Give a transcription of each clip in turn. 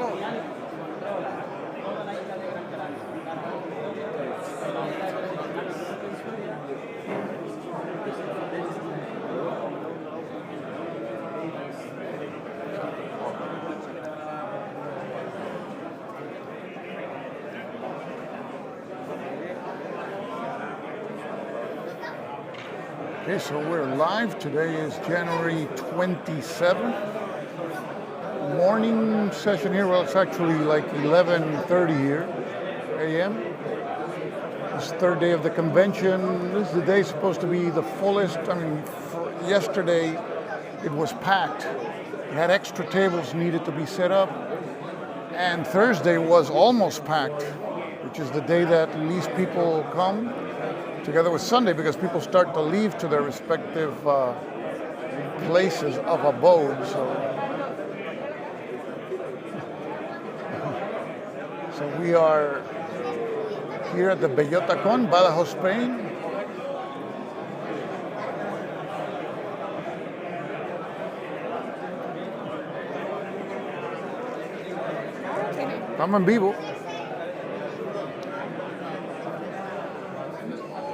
Okay, so we're live. Today is January 27th. Morning session here. Well, it's actually like 11:30 here, a.m. It's the third day of the convention. This is the day supposed to be the fullest. I mean, yesterday it was packed. It had extra tables needed to be set up. And Thursday was almost packed, which is the day that least people come, together with Sunday, because people start to leave to their respective places of abode. So we are here at the Bellota Con, Badajoz, Spain. Estamos en vivo.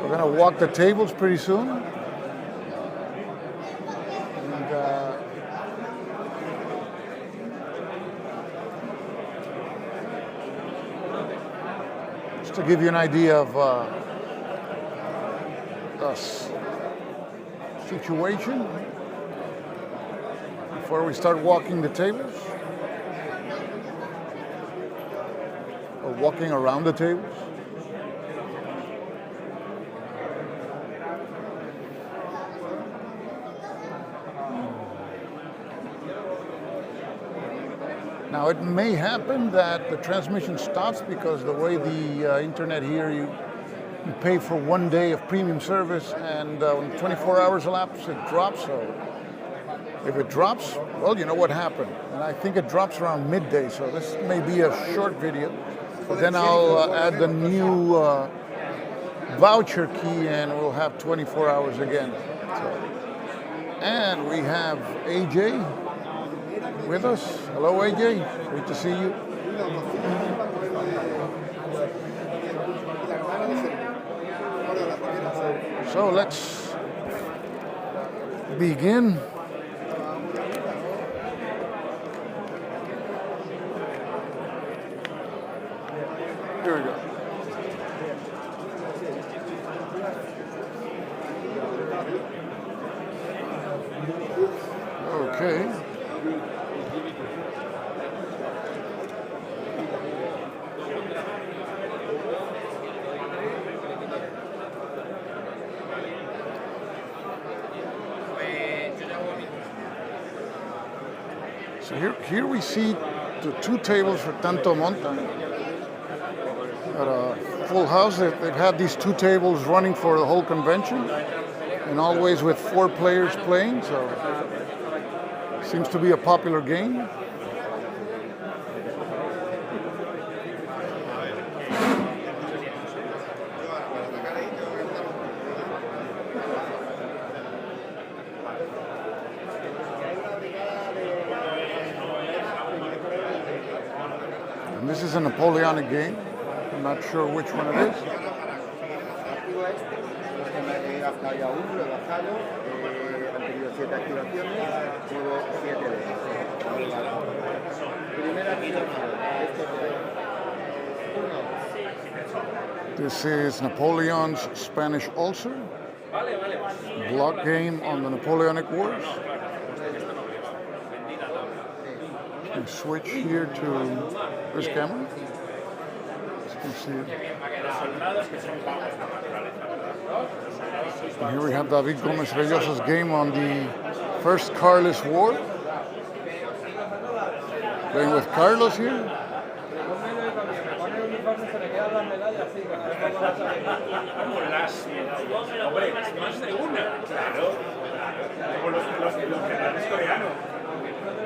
We're going to walk the tables pretty soon. And, just to give you an idea of the situation before we start walking the tables, or walking around the tables. Now, it may happen that the transmission stops because the way the internet here, you pay for 1 day of premium service, and when 24 hours elapse, it drops. So if it drops, well, you know what happened. And I think it drops around midday, so this may be a short video. But then I'll add the new voucher key, and we'll have 24 hours again. So, and we have AJ with us. Hello, AJ. Great to see you. So let's begin. Here we go. Okay. So here we see the two tables for Tanto Monta at a full house. They've had these two tables running for the whole convention, and always with 4 players playing, so seems to be a popular game. This is a Napoleonic game. I'm not sure which one it is. This is Napoleon's Spanish Ulcer, block game on the Napoleonic Wars. And switch here to this camera. As you can see it. And here we have David Gomez Reyosa's game on the First Carlist War. Playing with Carlos here.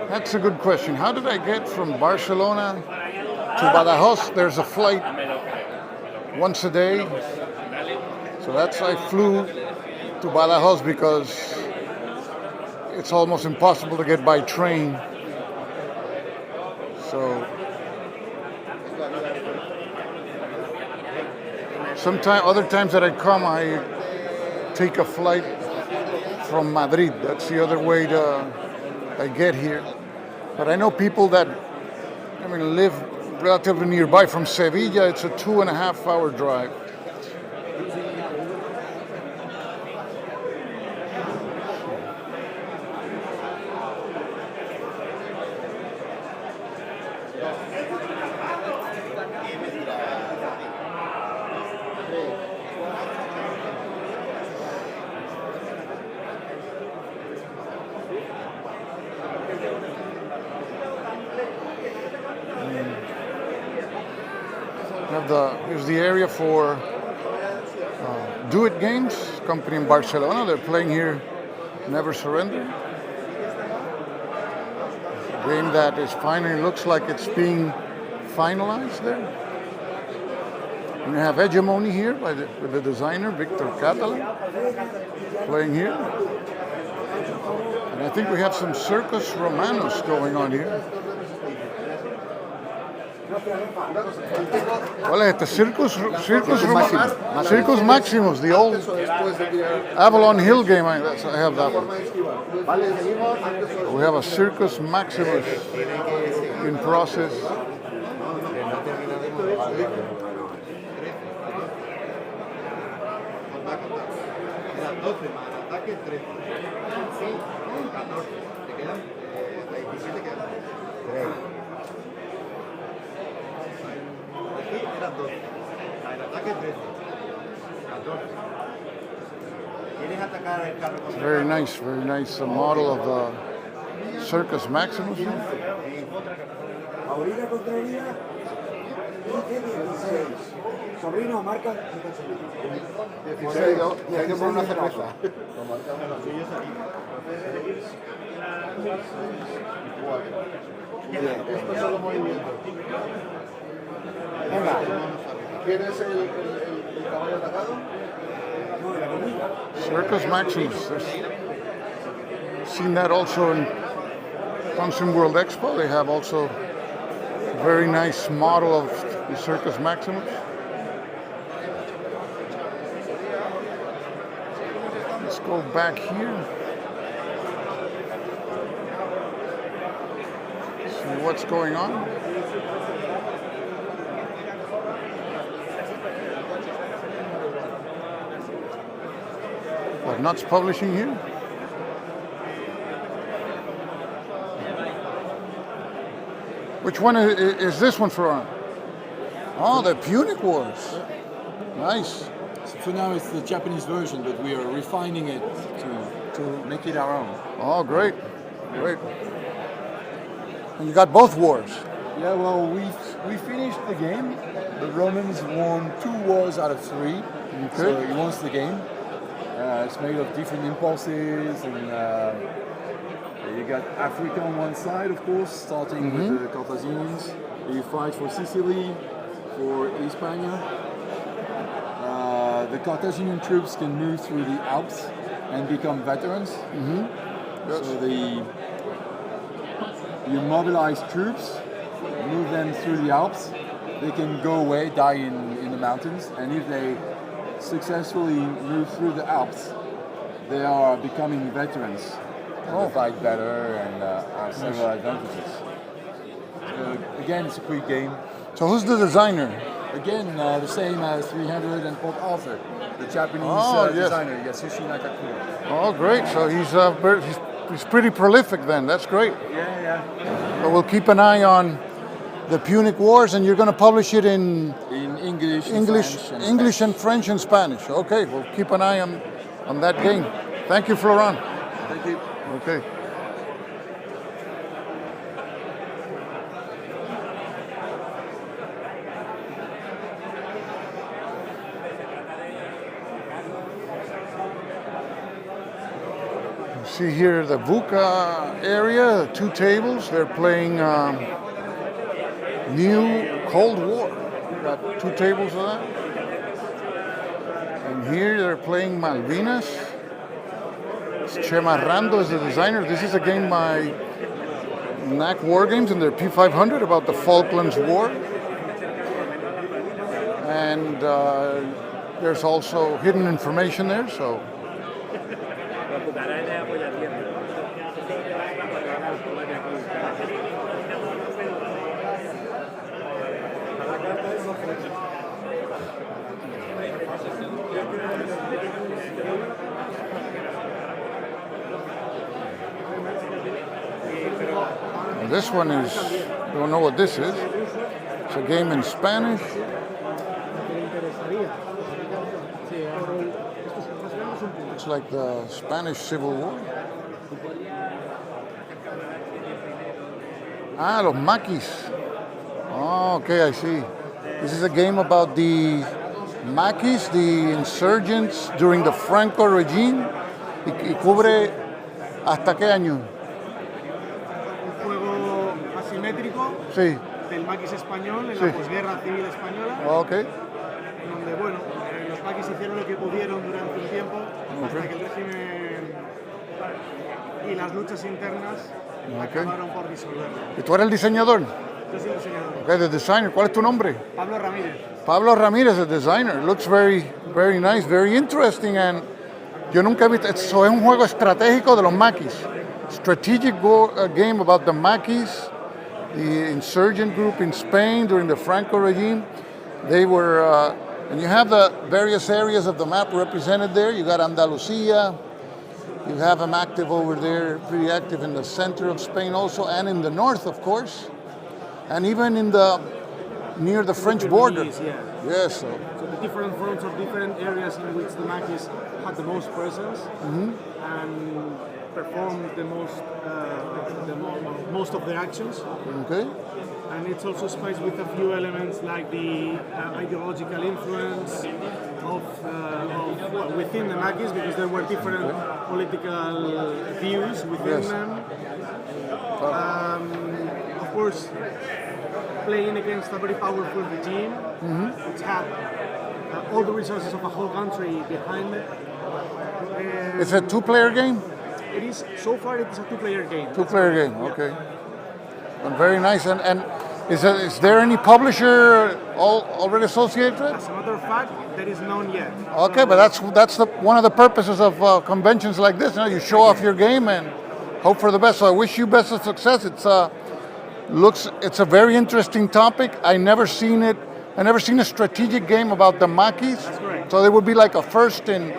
That's a good question. How did I get from Barcelona to Badajoz? There's a flight once a day. So I flew to Badajoz because it's almost impossible to get by train. So Other times that I come, I take a flight from Madrid. That's the other way I get here. But I know people that live relatively nearby. From Sevilla, it's a 2.5-hour drive. Here's the area for Do It Games, company in Barcelona. They're playing here Never Surrender. A game that is finally looks like it's being finalized there. And you have Hegemony here with the designer, Victor Catalan, playing here. And I think we have some Circus Romanos going on here. Well, the Circus Maximus, the old Avalon Hill game. I have that one. We have a Circus Maximus in process. Very nice model of the Circus Maximus. Sobrino, marca. Hay que poner una cerveza. Estos son los movimientos. Venga. ¿Quién es el caballo atacado? Circus Maximus. Seen that also in Consumer World Expo. They have also a very nice model of the Circus Maximus. Let's go back here. See what's going on. But Nuts Publishing here. Which one is this one for? Oh, the Punic Wars. Nice. So for now it's the Japanese version, but we are refining it to make it our own. Oh, great. Great. And you got both wars. Yeah, well, we finished the game. The Romans won 2 wars out of 3. Okay. So he wants the game. It's made of different impulses, and you got Africa on one side, of course, starting with the Carthaginians. You fight for Sicily, for Hispania. The Carthaginian troops can move through the Alps and become veterans. Yes. So you mobilize troops, move them through the Alps. They can go away, die in the mountains, and if they successfully move through the Alps, they are becoming veterans. They fight better and have several advantages. So again, it's a quick game. So who's the designer? Again, the same as 300 and Port Arthur, the Japanese designer, Yasushi Nakakura. Oh, great. So he's pretty prolific then. That's great. Yeah. So we'll keep an eye on the Punic Wars, and you're going to publish it in English, and French and Spanish. Okay, we'll keep an eye on that game. Thank you, Florent. Thank you. Okay. You see here the VUCA area, 2 tables. They're playing New Cold War. Got 2 tables of that. And here they're playing Malvinas. Chemarrando is the designer. This is a game by NAC Wargames and their P500 about the Falklands War. And There's also hidden information there, so. And this one is, don't know what this is. It's a game in Spanish. It's like the Spanish Civil War. Ah, los Makis. Oh, okay, I see. This is a game about the Makis, the insurgents during the Franco regime. Y cubre hasta qué año? Un juego asimétrico Sí. del Makis español en Sí. la posguerra civil española, Ok. en donde bueno, los Makis hicieron lo que pudieron durante un tiempo hasta que el régimen y las luchas internas acabaron por disolverlo. ¿Y tú eres el diseñador? Yo soy el diseñador. Okay, the designer. ¿Cuál es tu nombre? Pablo Ramírez. Pablo Ramírez, the designer. Looks very, very nice, very interesting. And yo nunca he visto. Eso es un juego estratégico de los Makis. Strategic game about the Makis, the insurgent group in Spain during the Franco regime. They were, and you have the various areas of the map represented there. You got Andalucia. You have them active over there, pretty active in the center of Spain also, and in the north, of course, and even in the near the French border. Yeah. Yes. So. So the different fronts of different areas in which the Makis had the most presence and performed the most of their actions. Okay. And it's also spiced with a few elements like the ideological influence of within the Makis, because there were different political views within Yes. them. Of course, playing against a very powerful regime, which had all the resources of a whole country behind it. It's a two-player game? It is, so far it is a two-player game. Two-player game, okay. And very nice. And is there any publisher already associated with it? As a matter of fact, that is known yet. Okay, but that's one of the purposes of conventions like this. You know, you show off your game and hope for the best. So I wish you best of success. It's a very interesting topic. I never seen a strategic game about the Makis. That's correct. So they would be like a first in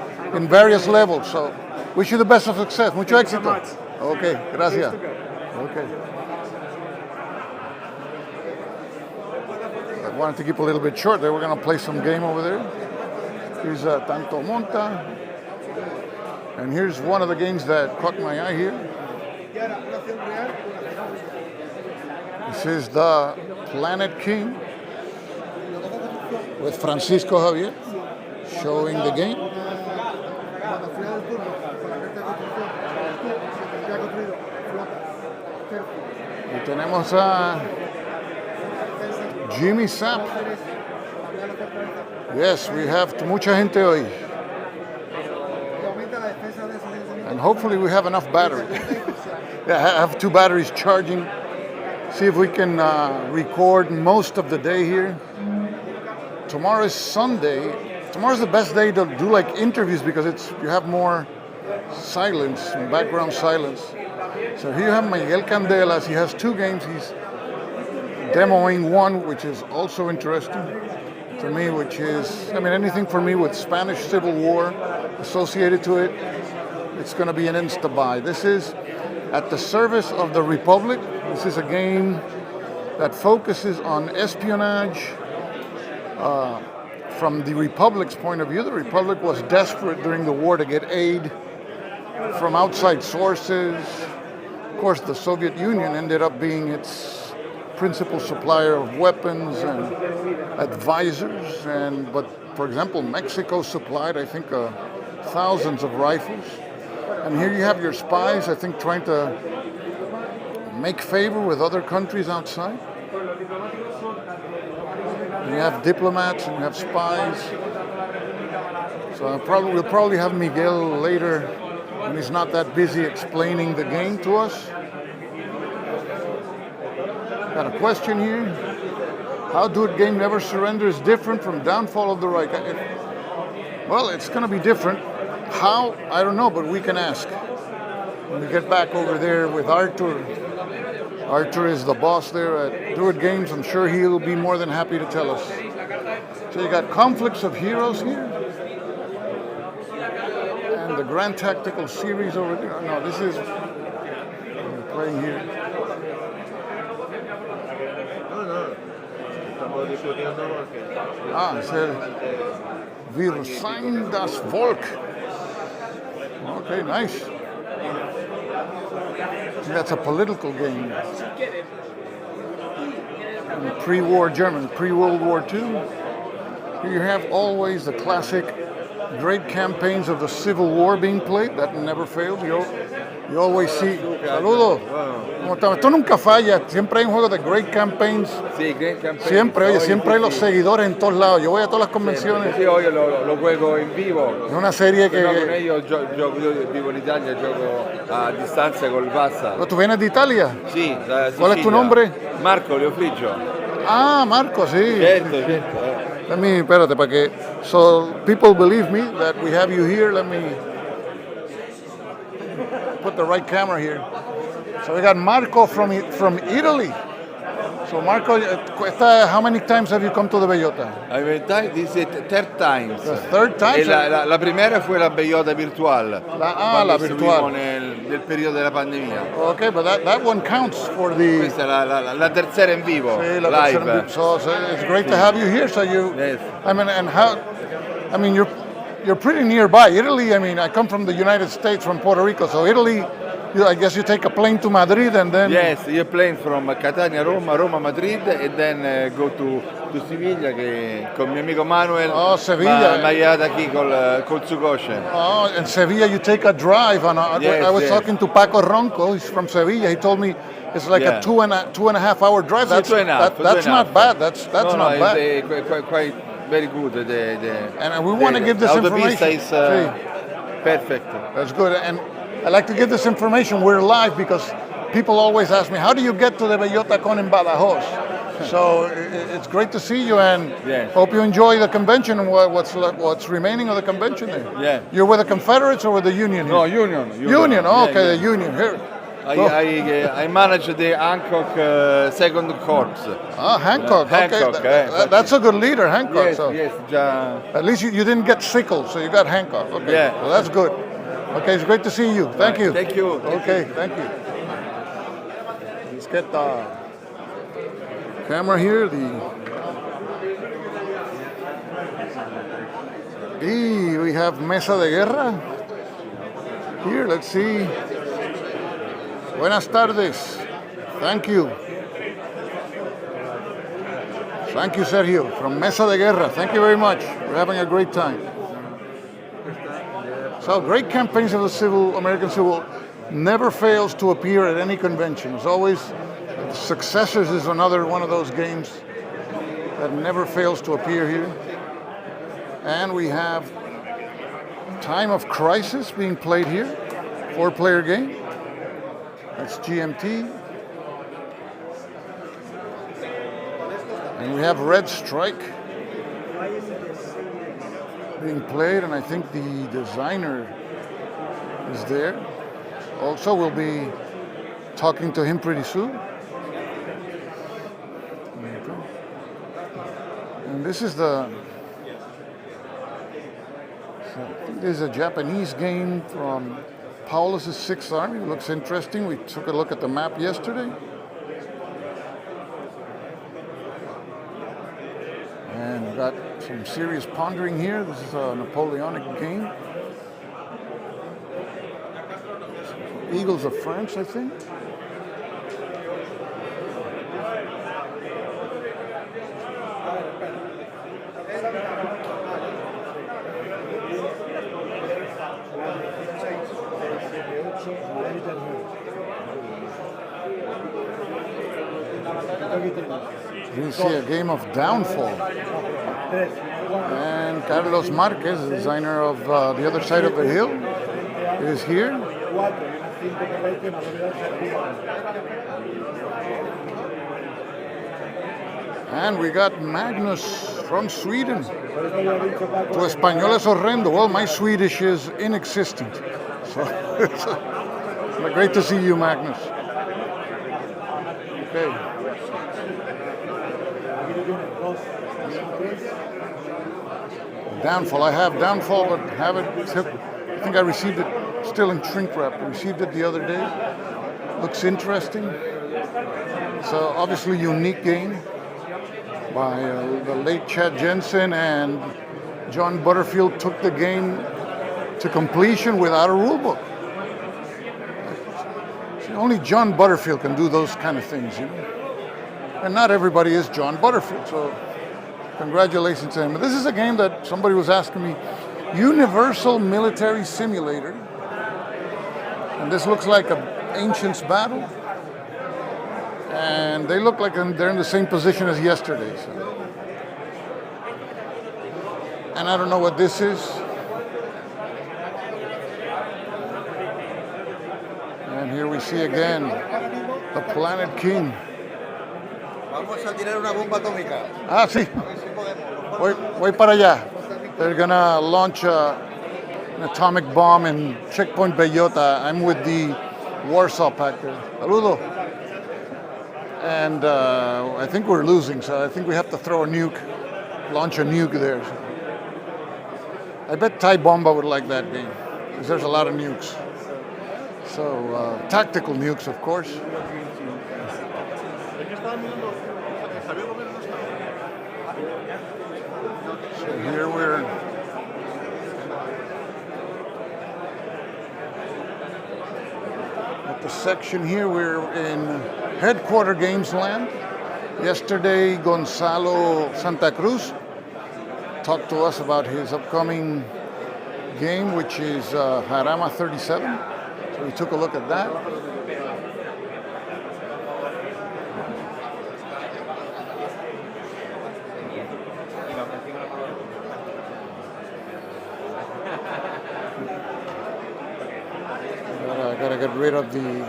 various levels. So wish you the best of success. Mucho Thank you so éxito. much. Okay, gracias. Cheers to go. Okay. I wanted to keep a little bit short. They were going to play some game over there. Here's Tanto Monta. And here's one of the games that caught my eye here. This is the Planet King with Francisco Javier showing the game. Y tenemos a Jimmy Sapp. Yes, we have mucha gente hoy. And hopefully we have enough battery. Yeah, I have two batteries charging. See if we can record most of the day here. Tomorrow is Sunday. Tomorrow's the best day to do like interviews because you have more silence, background silence. So here you have Miguel Candelas. He has two games. He's demoing one, which is also interesting to me, which is, anything for me with Spanish Civil War associated to it, it's going to be an insta-buy. This is At the Service of the Republic. This is a game that focuses on espionage from the Republic's point of view. The Republic was desperate during the war to get aid from outside sources. Of course, the Soviet Union ended up being its principal supplier of weapons and advisors. But for example, Mexico supplied, I think, thousands of rifles. And here you have your spies, I think, trying to make favor with other countries outside. And you have diplomats and you have spies. So we'll probably have Miguel later when he's not that busy explaining the game to us. Got a question here. How Dude Game Never Surrender is different from Downfall of the Reich. Well, it's going to be different. How? I don't know, but we can ask. When we get back over there with Arthur. Arthur is the boss there at Druid Games. I'm sure he'll be more than happy to tell us. So you got Conflicts of Heroes here. And the Grand Tactical Series over there. No, this is we're playing here. Ah, es el Wir sein das Volk. Okay, nice. That's a political game. In pre-war German, pre-World War II. Here you have always the classic great campaigns of the Civil War being played. That never fails. You always see. Saludos. Como esto nunca falla. Siempre hay un juego de great campaigns. Sí, Great Campaign. Siempre, oye, siempre hay los seguidores en todos lados. Yo voy a todas las convenciones. Sí, hoy lo juego in vivo. Es una serie Se no, con que... ellos io vivo in Italia, gioco a distanza col Vassa. ¿Tú vienes de Italia? Sì, da ¿Cuál es tu Sicilia. nombre? Marco Leofrigio. Ah, Marco, sí. Certo. Let me, espérate, para que... So, people believe me that we have you here. Let me put the right camera here. So we got Marco from Italy. So Marco, how many times have you come to the Bellota? This is third time. The third time? E la primera fue la Bellota virtual. La virtual. Nel periodo della pandemia. Okay, but that one counts for the... Questa è la terza in vivo, Sí, la live. tercera en vivo. So it's great to have you here. So you... Yes. I mean, and how... I mean, you're pretty nearby. Italy, I mean, I come from the United States, from Puerto Rico. So Italy... I guess you take a plane to Madrid and then... Yes, you're playing from Catania, Roma, Madrid, and then go to Siviglia che con mio amico Manuel. Oh, Sevilla. Mi ha aiutato qui col suo coche. Oh, in Sevilla you take a drive on a... Yes, I was yes. talking to Paco Ronco, he's from Sevilla. He told me it's like a two and a half hour drive. Sì, two and a half, That's not bad. That's no, not bad. It's quite very good. And we want to give this information. Is perfect. That's good. And I like to give this information. We're live because people always ask me, how do you get to the Bellota Con in Badajoz? So it's great to see you, and Yes. hope you enjoy the convention and what's remaining of the convention there. Yeah. You're with the Confederates or with the Union? No, here? Union. Union. Oh, Yeah, okay, yeah. the Union. Here. I manage the Hancock Second Corps. Ah, Hancock. Hancock, Okay, that's a good leader, Hancock. Yes, so yes. Già. at least you didn't get sickled, so you got Hancock. Okay, Yeah. well, that's good. Okay, it's great to see you. Thank you. Thank you. Okay, thank you. Let's get the camera here. We have Mesa de Guerra. Here, let's see. Buenas tardes. Thank you. Thank you, Sergio, from Mesa de Guerra. Thank you very much. We're having a great time. So, great campaigns of the American Civil War never fails to appear at any convention. It's always, Successors is another one of those games that never fails to appear here. And we have Time of Crisis being played here, 4-player game. That's GMT. And we have Red Strike being played, and I think the designer is there. Also, we'll be talking to him pretty soon. And this is I think this is a Japanese game from Paulus' Sixth Army. It looks interesting. We took a look at the map yesterday. And we've got some serious pondering here. This is a Napoleonic game. Eagles of France, I think. You see a game of Downfall. And Carlos Marquez, the designer of The Other Side of the Hill, is here. And we got Magnus from Sweden. Tu español es horrendo. Well, my Swedish is inexistent. So it's great to see you, Magnus. Okay. Downfall. I have Downfall, but have it. I think I received it still in shrink wrap. I received it the other day. Looks interesting. So obviously unique game by the late Chad Jensen, and John Butterfield took the game to completion without a rule book. See, only John Butterfield can do those kind of things, you know. And not everybody is John Butterfield, so congratulations to him. But this is a game that somebody was asking me, Universal Military Simulator. And this looks like an Ancients battle. And they look like they're in the same position as yesterday. So. And I don't know what this is. And here we see again the Planet King. Vamos a tirar una bomba atómica. Ah, sí. Voy para allá. They're gonna launch an atomic bomb in Checkpoint Bellota. I'm with the Warsaw Pact there. Saludo. And I think we're losing, so I think we have to throw a nuke, launch a nuke there. I bet Thai Bomba would like that game, because there's a lot of nukes. So, tactical nukes, of course. So here we're at the section here. We're in Headquarter Games land. Yesterday, Gonzalo Santa Cruz talked to us about his upcoming game, which is Jarama 37. So we took a look at that. I gotta get rid of the.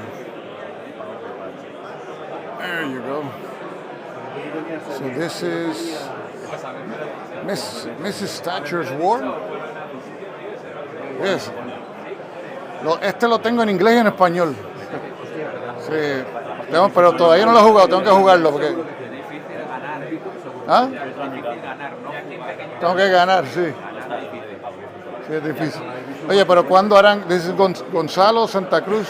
There you go. So this is Mrs. Thatcher's War. Yes. Este lo tengo en inglés y en español. Sí. Pero todavía no lo he jugado, tengo que jugarlo porque. ¿Ah? Tengo que ganar, sí. Sí, es difícil. Oye, pero ¿cuándo harán? This is Gonzalo Santa Cruz.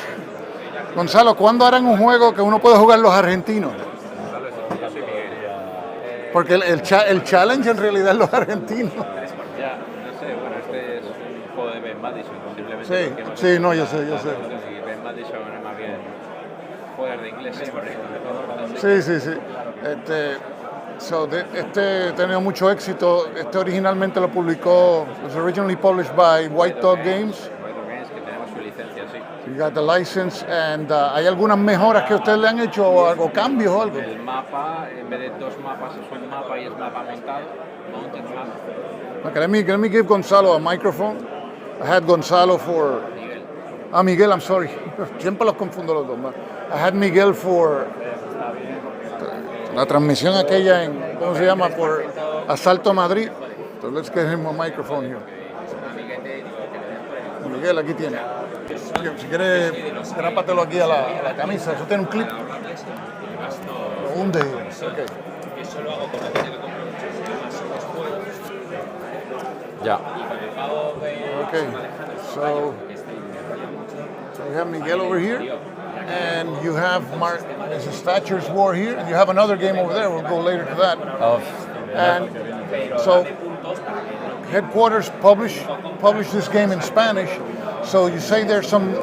Gonzalo, ¿cuándo harán un juego que uno puede jugar los argentinos? Porque el challenge en realidad es los argentinos. Ya, no sé, bueno, este es un juego de Ben Madison, posiblemente. Sí, sí, no, yo sé. Y Ben Madison es más bien juegas de inglés. Sí. Este ha tenido mucho éxito. Este originalmente lo publicó, was originally published by White Dog Games. Que tenemos su licencia, sí. You got the license, and ¿hay algunas mejoras que ustedes le han hecho o algo, cambios o algo? El mapa, en vez de dos mapas, es un mapa y es mapa montado. Mounted map. Okay, let me give Gonzalo a microphone. I had Gonzalo for... Miguel, I'm sorry. Siempre los confundo los dos. I had Miguel for... La transmisión aquella en, ¿cómo se llama? Por Asalto a Madrid. So let's get him a microphone here. Miguel, aquí tiene. Si quieres, grápatelo aquí a la camisa. Eso tiene un clip. Lo hunde. Okay. Ya. Okay. So we have Miguel over here. And you have Mrs. Thatcher's War here, and you have another game over there. We'll go later to that. And so, Headquarters published this game in Spanish. So you say there's some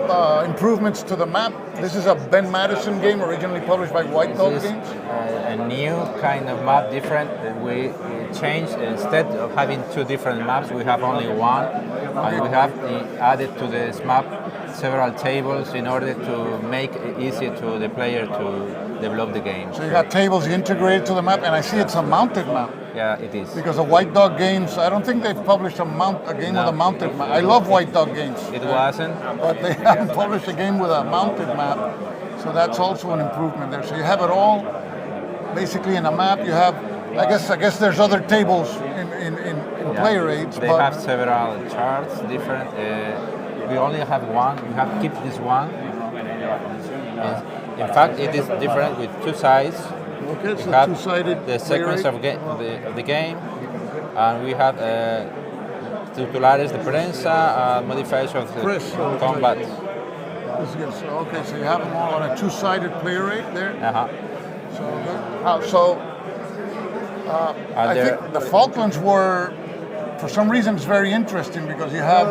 improvements to the map. This is a Ben Madison game, originally published by White Dog Games. A new kind of map, different. We changed, instead of having two different maps, we have only one, and we have added to this map several tables in order to make it easy to the player to develop the game. So you got tables integrated to the map, and I see it's a mounted map. Yeah, it is. Because of White Dog Games, I don't think they've published a game with a mounted map. I love White Dog Games. It wasn't. But they haven't published a game with a mounted map. So that's also an improvement there. So you have it all basically in a map you have. I guess there's other tables in player aids. They but have several charts, different. We only have one. We have keep this one. In fact, it is different with two sides. Okay, We so have two-sided the player sequence aid. of the game, and we have titulares de prensa, modifiers of the Press. combat. Okay, so you have them all on a two-sided player aid there. Uh-huh. I there- think the Falklands were, for some reason, it's very interesting because you have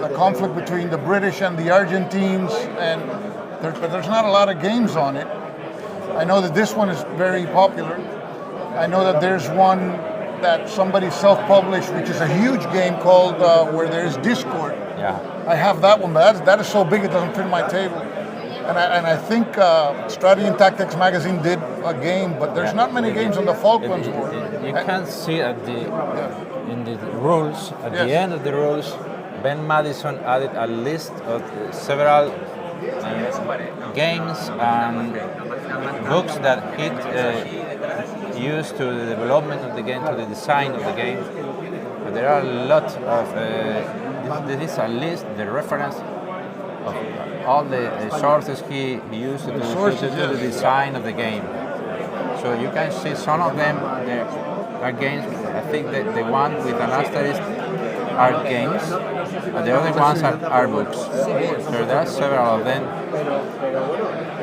the conflict between the British and the Argentines, but there's not a lot of games on it. I know that this one is very popular. I know that there's one that somebody self-published, which is a huge game called where there's Discord. Yeah. I have that one, but that is so big it doesn't fit my table. And I think Strategy and Tactics magazine did a game, but there's not many games on the Falklands War. You can see in the rules, at the end of the rules, Ben Madison added a list of several games and books that he used to the development of the game, to the design of the game. But there are a lot of, there is a list, the reference of all the sources he used to do the design of the game. So you can see some of them are games. I think that the one with an asterisk are games, and the other ones are books. So there are several of them,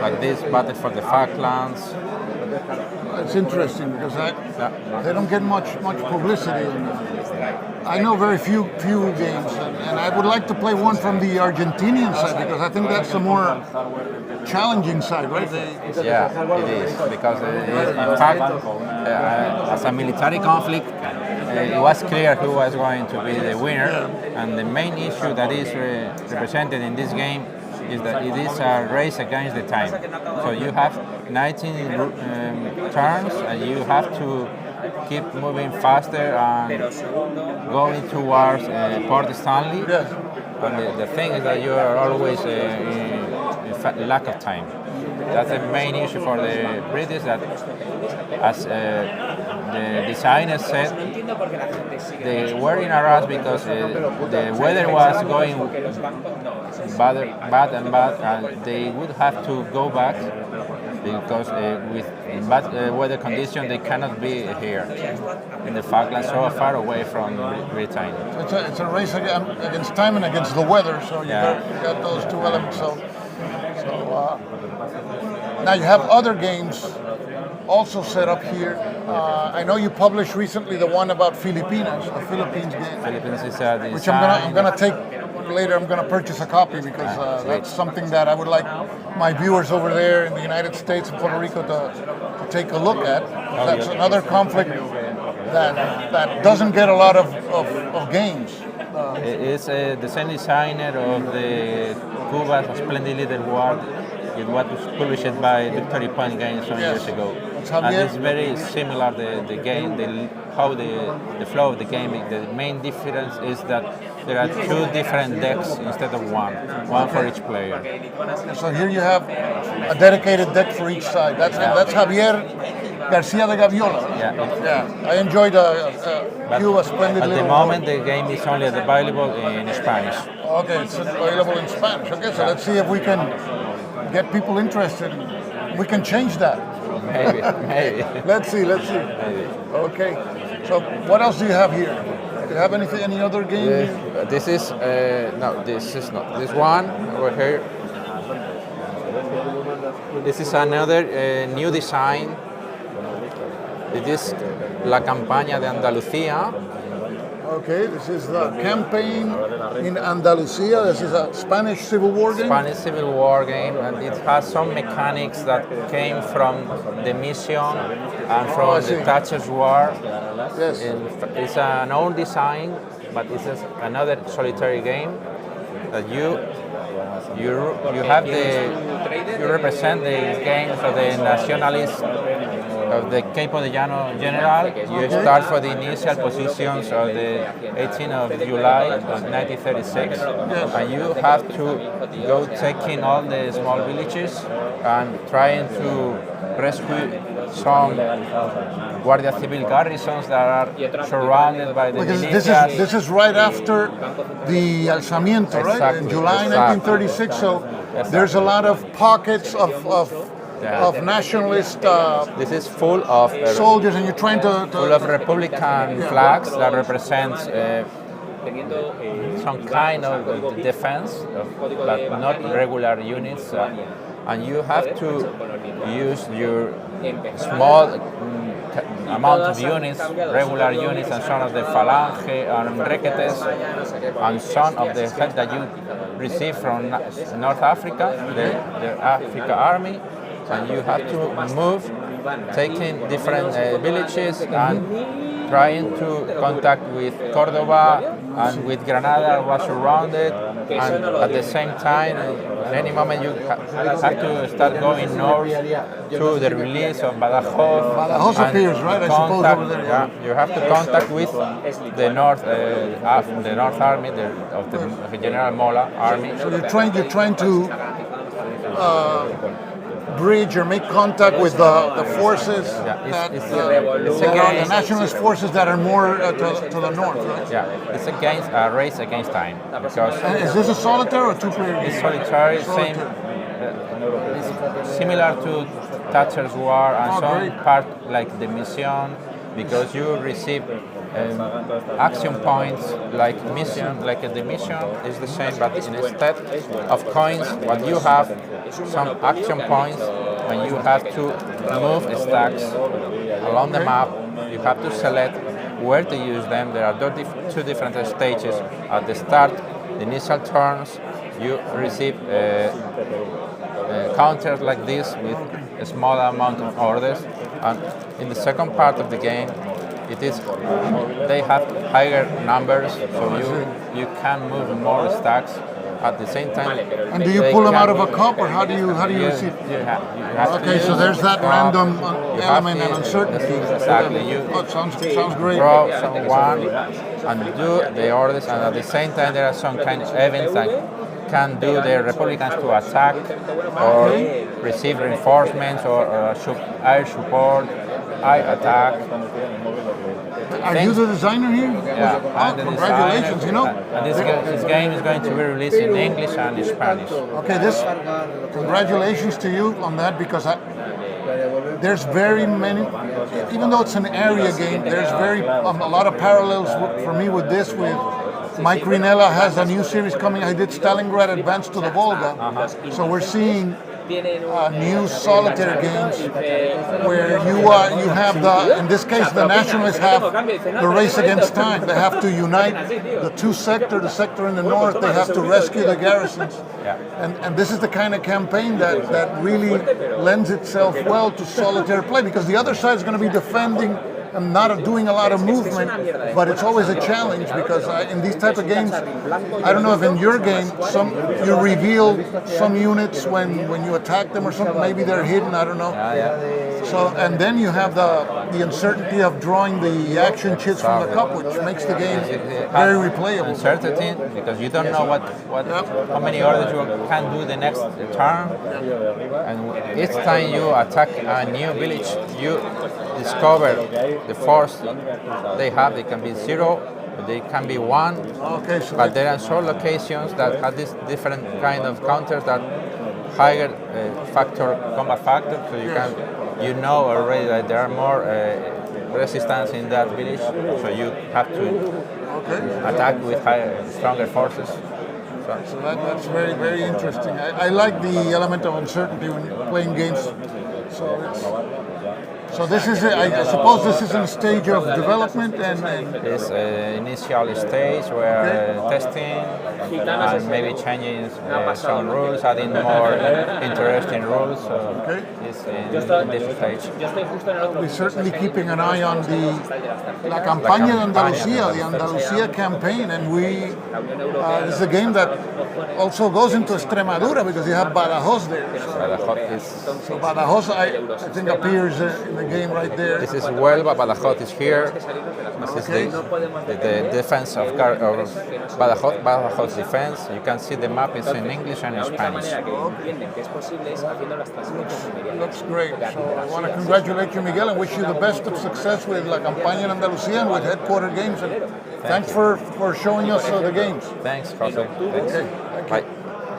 like this Battle for the Falklands. It's interesting because they don't get much publicity. I know very few games, and I would like to play one from the Argentinian side because I think that's the more challenging side, right? Yeah, it is, because in fact, as a military conflict, it was clear who was going to be the winner, and the main issue that is represented in this game is that it is a race against the time. So you have 19 turns, and you have to keep moving faster and going towards Port Stanley. Yes. And the thing is that you are always in fact lack of time. That's the main issue for the British, that as the designer said, they were in a rush because the weather was going bad, and they would have to go back because with bad weather conditions they cannot be here in the Falklands, so far away from Britain. It's a race against time and against the weather, so you got those two elements. So now you have other games also set up here. I know you published recently the one about Filipinas, the Philippines game. Philippines is a design. Which I'm gonna take later. I'm gonna purchase a copy because that's something that I would like my viewers over there in the United States and Puerto Rico to take a look at. That's another conflict that doesn't get a lot of games. It's the same designer of the Cuba's Splendid Little War. It was published by Victory Point Games some years ago. And it's very similar, the game, how the flow of the game. The main difference is that there are two different decks instead of one for each player. So here you have a dedicated deck for each side. That's Javier Garcia de Gaviola. Yeah. I enjoyed Cuba Splendid At Little the moment, the game is only available in Spanish. Okay, it's available in Spanish. Okay, so let's see if we can get people interested. We can change that. Maybe. Let's see. Maybe. Okay. So what else do you have here? Do you have any other game? This is no. This is not. This one over here. This is another new design. It is La Campaña de Andalucía. Okay, this is the campaign in Andalucia. This is a Spanish Civil War game. Spanish Civil War game, and it has some mechanics that came from the mission and from the Thatcher's War. Yes. It's an old design, but it's another solitary game that you have you represent the games of the nationalist of the Capo de Llano General. You start for the initial positions of the 18th of July of 1936, and you have to go taking all the small villages and trying to rescue some Guardia Civil garrisons that are surrounded by the Because militias. this is right after the alzamiento, right? In Exactly, July exactly. 1936. So there's a lot of pockets of nationalist This is full of soldiers, and you're trying to full of Republican flags that represents some kind of defense, but not regular units. And you have to use your small amount of units, regular units, and some of the phalange and requetes, and some of the help that you receive from North Africa, the Africa Army, and you have to move, taking different villages and trying to contact with Cordoba and with Granada was surrounded, and at the same time, at any moment you have to start going north to the release of Badajoz. Badajoz and appears, right? I suppose over there. Yeah, you have to contact with the North Army, of the General Mola Army. So you're trying to bridge or make contact with the forces that are the nationalist forces that are more to the north, right? Yeah, it's a race against time. Because And is this a solitaire or two-player it's game? solitary, same, it's similar to Thatcher's War and some part like the mission, because you receive action points like the mission is the same, but instead of coins, what you have some action points, and you have to move stacks along the map. You have to select where to use them. There are two different stages. At the start, the initial turns, you receive counters like this with a small amount of orders, and in the second part of the game, they have higher numbers, so you can move more stacks at the same time. And do you pull them out of a cup, or how do you receive? You have Okay, so there's that random element and uncertainty. Exactly. Oh, sounds great. Draw someone and do the orders, and at the same time there are some kind of events that can do the Republicans to attack or receive reinforcements or air support, attack. Are you the designer here? Yeah, I'm the Congratulations, designer. And this game is going to be released in English and in Spanish. Okay, congratulations to you on that, because there's very many, even though it's an area game, there's a lot of parallels for me with this. With Mike Rinella has a new series coming. I did Stalingrad Advance to the Volga. So we're seeing new solitaire games where you have in this case, the nationalists have the race against time. They have to unite the two sectors, the sector in the north. They have to rescue the garrisons. And this is the kind of campaign that really lends itself well to solitaire play, because the other side is going to be defending and not doing a lot of movement, but it's always a challenge, because in these type of games, I don't know if in your game you reveal some units when you attack them or something. Maybe they're hidden. I don't know. So, and then you have the uncertainty of drawing the action chips from the cup, which makes the game very replayable. Uncertainty, because you don't know how many orders you can do the next turn, and each time you attack a new village, you discover the force they have. They can be 0, they can be 1. Okay, so but there are some locations that have this different kind of counters that higher combat factor, so you know already that there are more resistance in that village, so you have to attack with stronger forces. So that's very, very interesting. I like the element of uncertainty when playing games. So this is, I suppose this is in a stage of development and It's initial stage where testing and maybe changing some rules, adding more interesting rules. So it's in this stage. we're certainly keeping an eye on La Campaña de Andalucia, the Andalucia campaign, and this is a game that also goes into Extremadura, because you have Badajoz there. So Badajoz, I think, appears in the game right there. This is Huelva, Badajoz is here. This is the defense of Badajoz, Badajoz defense. You can see the map is in English and in Spanish. Looks great. So I want to congratulate you, Miguel, and wish you the best of success with La Campaña en Andalucía and with Headquarter Games. And thanks for showing us the games. Thanks, Jose. Thanks. Okay. Bye.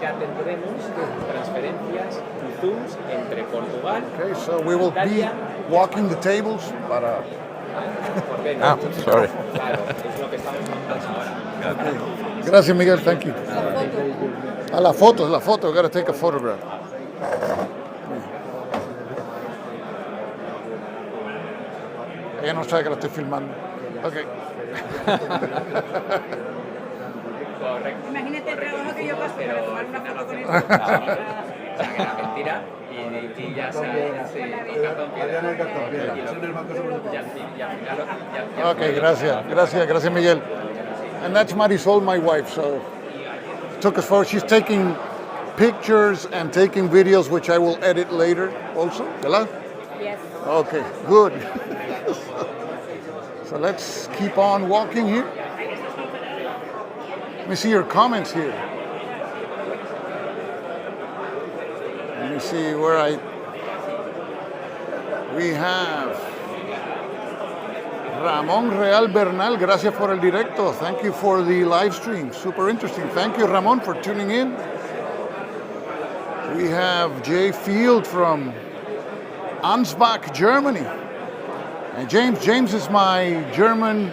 Ya tendremos transferencias y zooms entre Portugal. Okay, so we will be walking the tables. Para... Sorry. Claro, es lo que estamos montando ahora. Gracias, Miguel. Thank you. La foto. We got to take a photograph. Ella no sabe que la estoy filmando. Okay. Imagínate el trabajo que yo paso para tomar una foto con esto. Era mentira y ya se cartón piedra. Okay, gracias, Miguel. And that's Marisol, my wife. So took us forward. She's taking pictures and taking videos, which I will edit later also. ¿Verdad? Yes. Okay, good. So let's keep on walking here. Let me see your comments here. Let me see where we have Ramon Real Bernal. Gracias por el directo. Thank you for the live stream. Super interesting. Thank you, Ramon, for tuning in. We have Jay Field from Ansbach, Germany. And James is my German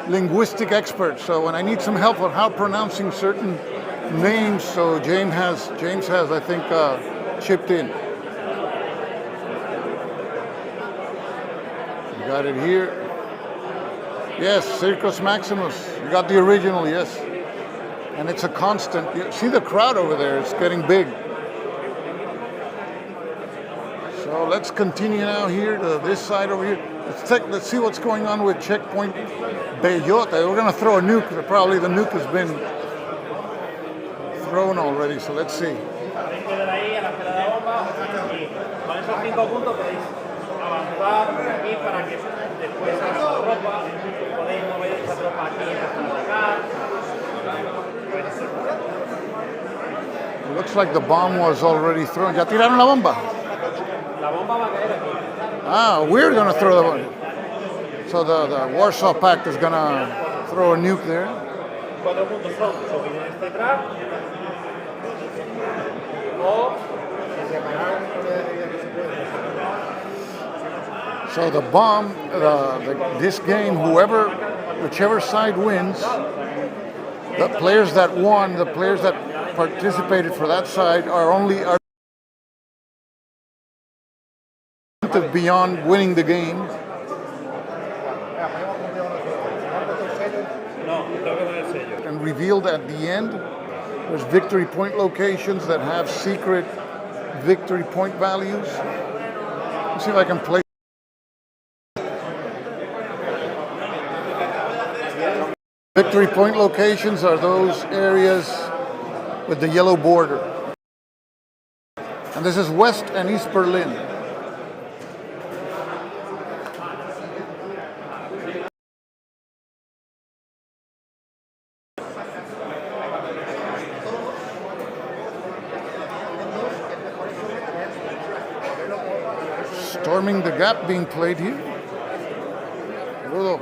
linguistic expert, so when I need some help on how pronouncing certain names, so James has I think chipped in. You got it here. Yes, Circus Maximus. You got the original, yes. And it's a constant. You see the crowd over there, it's getting big. So let's continue now here to this side over here. Let's see what's going on with checkpoint Bellota. We're going to throw a nuke. Probably the nuke has been thrown already, so let's see. It looks like the bomb was already thrown. ¿Ya tiraron la bomba? La bomba va a caer aquí. Ah, we're going to throw the bomb. So the Warsaw Pact is going to throw a nuke there. 4 puntos son opiniones detrás o So the bomb, this game, whichever side wins, the players that won, the players that participated for that side are beyond winning the game. And revealed at the end, there's victory point locations that have secret victory point values. Let's see if I can play. Victory point locations are those areas with the yellow border. And this is West and East Berlin. Storming the Gap being played here. Rudo.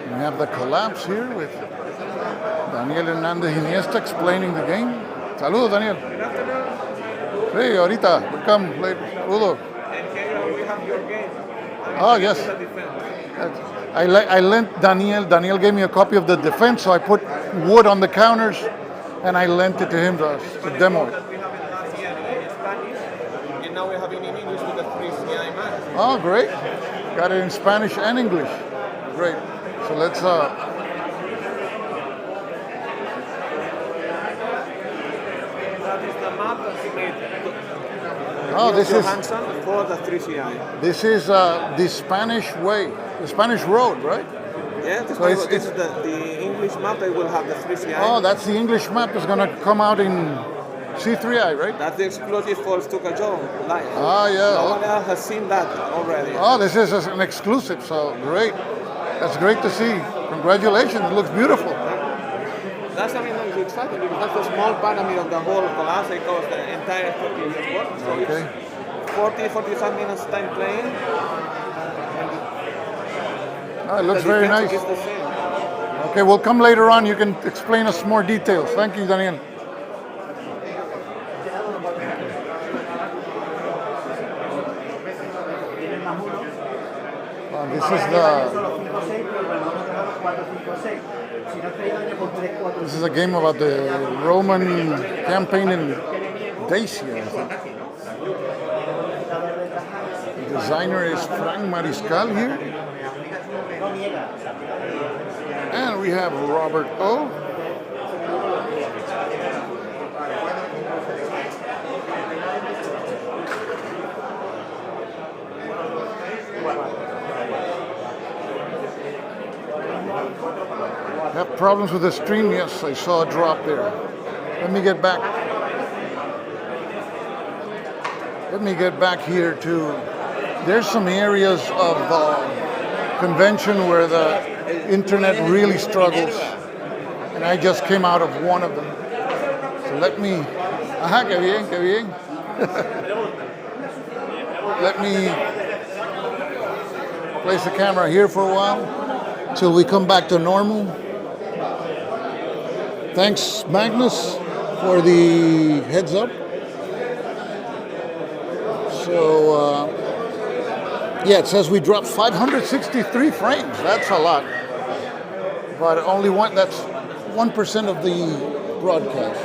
We have the collapse here with Daniel Hernandez Iniesta explaining the game. Saludos, Daniel. Hey, ahorita, we'll come later. Saludos. And here we have your game. Oh, yes. I lent Daniel. Daniel gave me a copy of the defense, so I put wood on the counters, and I lent it to him to demo it. We have it last year in Spanish, and now we have it in English with the 3 CI man. Oh, great. Got it in Spanish and English. Great. So let's That is the map that's made. Oh, this is Johansson for the 3 CI. the Spanish way, the Spanish road, right? Yeah, So it's- this is the English map. They will have the 3CI. Oh, that's the English map that's going to come out in C3I, right? That's the exclusive for Stuka Live. Ah, yeah. No one else has seen that already. Oh, this is an exclusive, so great. That's great to see. Congratulations, it looks beautiful. That's something that is exciting because that's the small pyramid of the whole class. It covers the entire 40 years work. So Okay. it's 45 minutes time playing. Oh, it looks The very defense nice. is the same. Okay, we'll come later on. You can explain us more details. Thank you, Daniel. This is a game about the Roman campaign in Dacia, I think. The designer is Frank Mariscal here. And we have Robert O. Have problems with the stream? Yes, I saw a drop there. Let me get back. Let me get back here to. There's some areas of convention where the internet really struggles, and I just came out of one of them. So let me. Ajá, qué bien, qué bien. Let me place the camera here for a while till we come back to normal. Thanks, Magnus, for the heads up. So, yeah, it says we dropped 563 frames. That's a lot. But only one, that's 1% of the broadcast.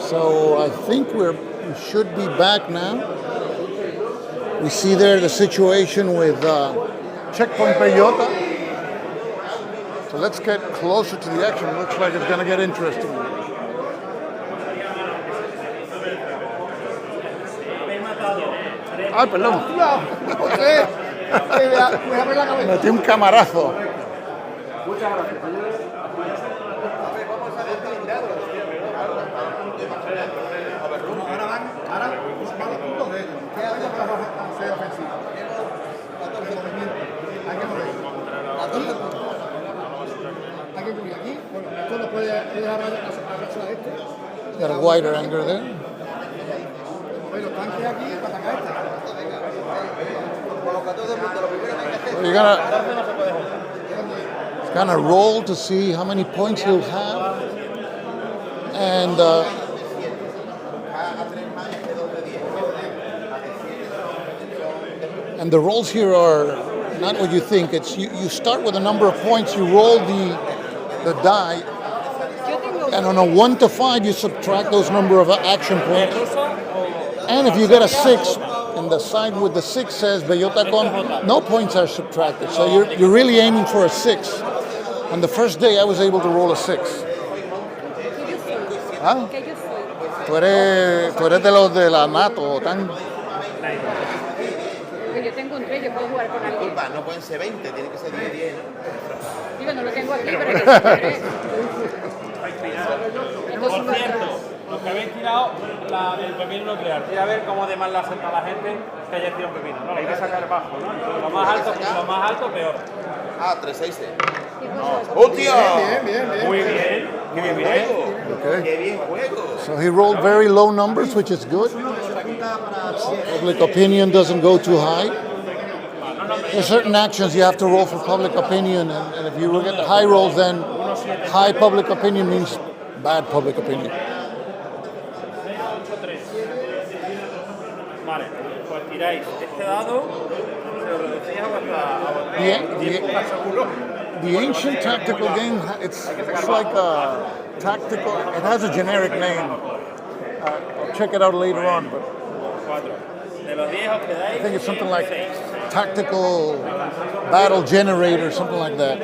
So I think we should be back now. We see there the situation with Checkpoint Bellota. So let's get closer to the action. Looks like it's going to get interesting. Ay, perdón. Metí un camarazo. Got a wider angle there. So you're gonna roll to see how many points you'll have, and the rolls here are not what you think. It's you start with a number of points, you roll the die, and on a 1 to 5 you subtract those number of action points. And if you get a 6, and the side with the 6 says Bellota con, no points are subtracted. So you're really aiming for a 6. On the first day I was able to roll a 6. ¿Ah? Tú eres de los de la NATO, tan. Yo tengo un 3, yo puedo jugar con alguien. Disculpa, no pueden ser 20, tiene que ser 10. Digo, no lo tengo aquí, pero que se quiere. Por cierto, los que habéis tirado el pepino nuclear, tira a ver cómo de mal la acepta la gente que haya tirado un pepino. No, hay que sacar bajo, ¿no? Lo más alto, peor. Ah, 3-6. ¡Hostia! Muy bien. Qué bien juego. Okay. Qué bien juego. So he rolled very low numbers, which is good. Public opinion doesn't go too high. There's certain actions you have to roll for public opinion, and if you get high rolls, then high public opinion means bad public opinion. Vale, pues tiráis este dado, se lo reducís a vuestra seguro. The ancient tactical game, it's like a tactical, it has a generic name. I'll check it out later on, but I think it's something like tactical battle generator, something like that.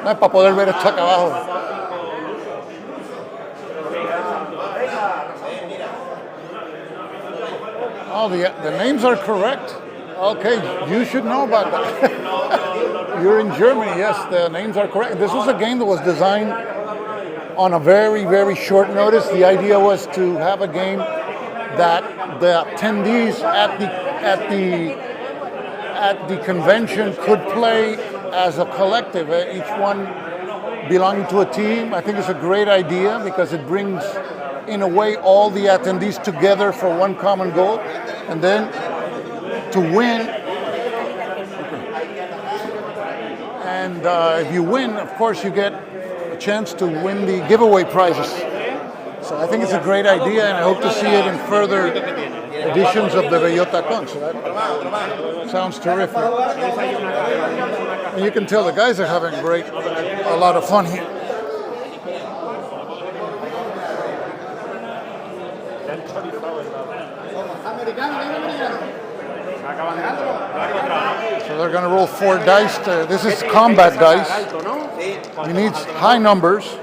No es para poder ver esto acá abajo. Oh, the names are correct. Okay, you should know about that. You're in Germany, yes, the names are correct. This was a game that was designed on a very, very short notice. The idea was to have a game that the attendees at the convention could play as a collective, each one belonging to a team. I think it's a great idea because it brings, in a way, all the attendees together for one common goal, and then to win. And if you win, of course, you get a chance to win the giveaway prizes. So I think it's a great idea, and I hope to see it in further editions of the Bellota Con. So that sounds terrific. And you can tell the guys are having a lot of fun here. So they're going to roll 4 dice. This is combat dice. You need high numbers.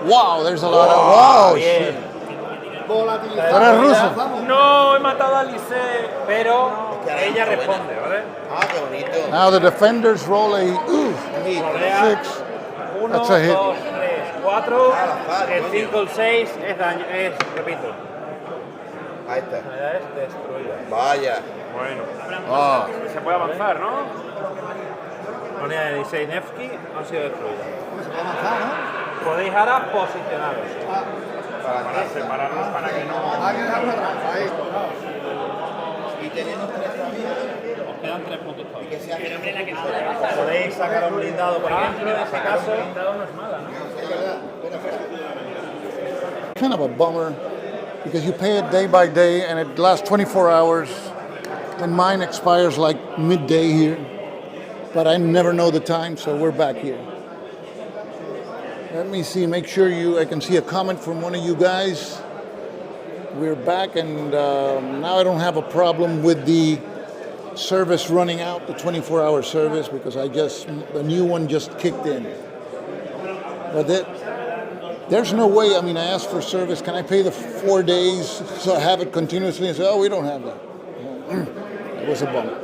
Wow, there's a lot of... Wow, shit. ¿Eres ruso? No, he matado a Alice, pero ella responde, ¿vale? Ah, qué bonito. Now the defenders roll a 6. 1, That's a hit. 2, 3, 4. El 5, el 6 es daño, repito. Ahí está. Ya es destruida. Vaya. Bueno. Ah. Se puede avanzar, ¿no? Unidad de 16 Nevsky han sido destruidas. Podéis ahora posicionaros. Para separarnos para que no... Y tenemos 3 todavía. Os quedan 3 puntos todavía. Podéis sacar un blindado, por ejemplo, en ese caso. Blindado no es mala, ¿no? Kind of a bummer because you pay it day by day and it lasts 24 hours and mine expires like midday here, but I never know the time, so we're back here. Let me see, make sure I can see a comment from one of you guys. We're back, and now I don't have a problem with the service running out, the 24-hour service, because the new one just kicked in. But there's no way, I asked for service, can I pay the 4 days so I have it continuously? And say, oh, we don't have that. It was a bummer.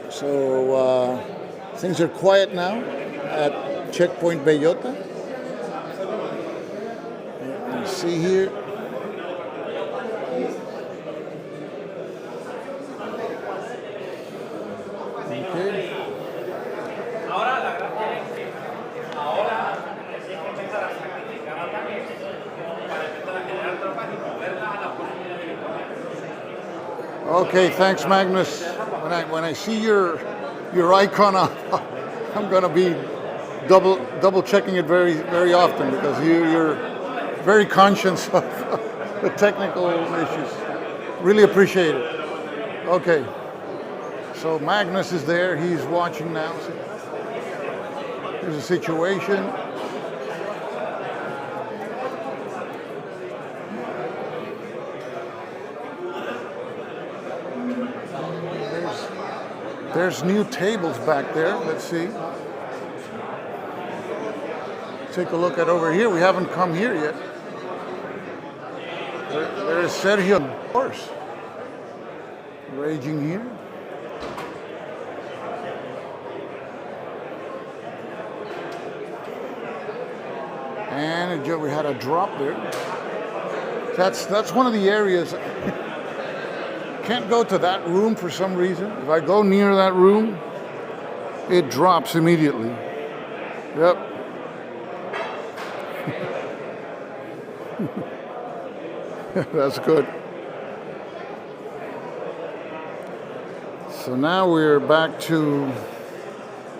So things are quiet now at Checkpoint Bellota. Let's see here. Okay. Okay, thanks, Magnus. When I see your icon, I'm going to be double checking it very, very often because you're very conscious of the technical issues. Really appreciate it. Okay, so Magnus is there. He's watching now. So here's a situation. There's new tables back there. Let's see. Take a look at over here. We haven't come here yet. There is Sergio, of course, raging here. And we had a drop there. That's one of the areas. Can't go to that room for some reason. If I go near that room, it drops immediately. Yep. That's good. So now we're back to,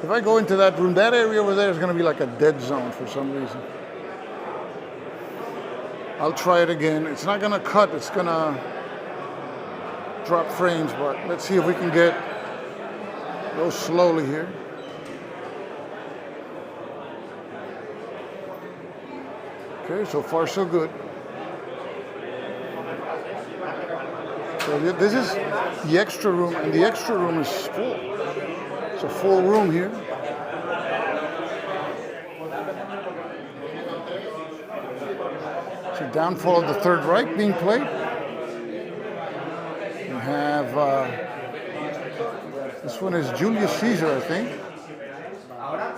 if I go into that room, that area over there is going to be like a dead zone for some reason. I'll try it again. It's not going to cut, it's going to drop frames, but let's see if we can go slowly here. Okay, so far so good. So this is the extra room, and the extra room is full. It's a full room here. So Downfall of the Third Reich being played. We have, this one is Julius Caesar, I think.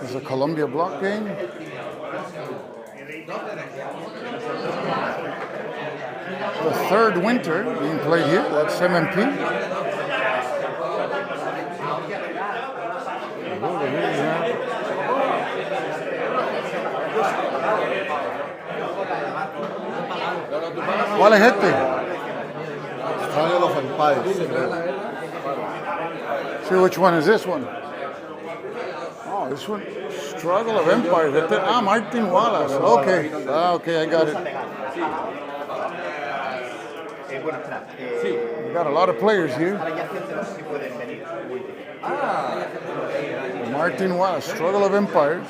It's a Columbia block game. The Third Winter being played here, that's MMP. Over here we have ¿Cuál es este? Struggle of Empires. See, which one is this one? Oh, this one, Struggle of Empires. Martin Wallace. Okay, okay, I got it. We got a lot of players here. Martin Wallace, Struggle of Empires.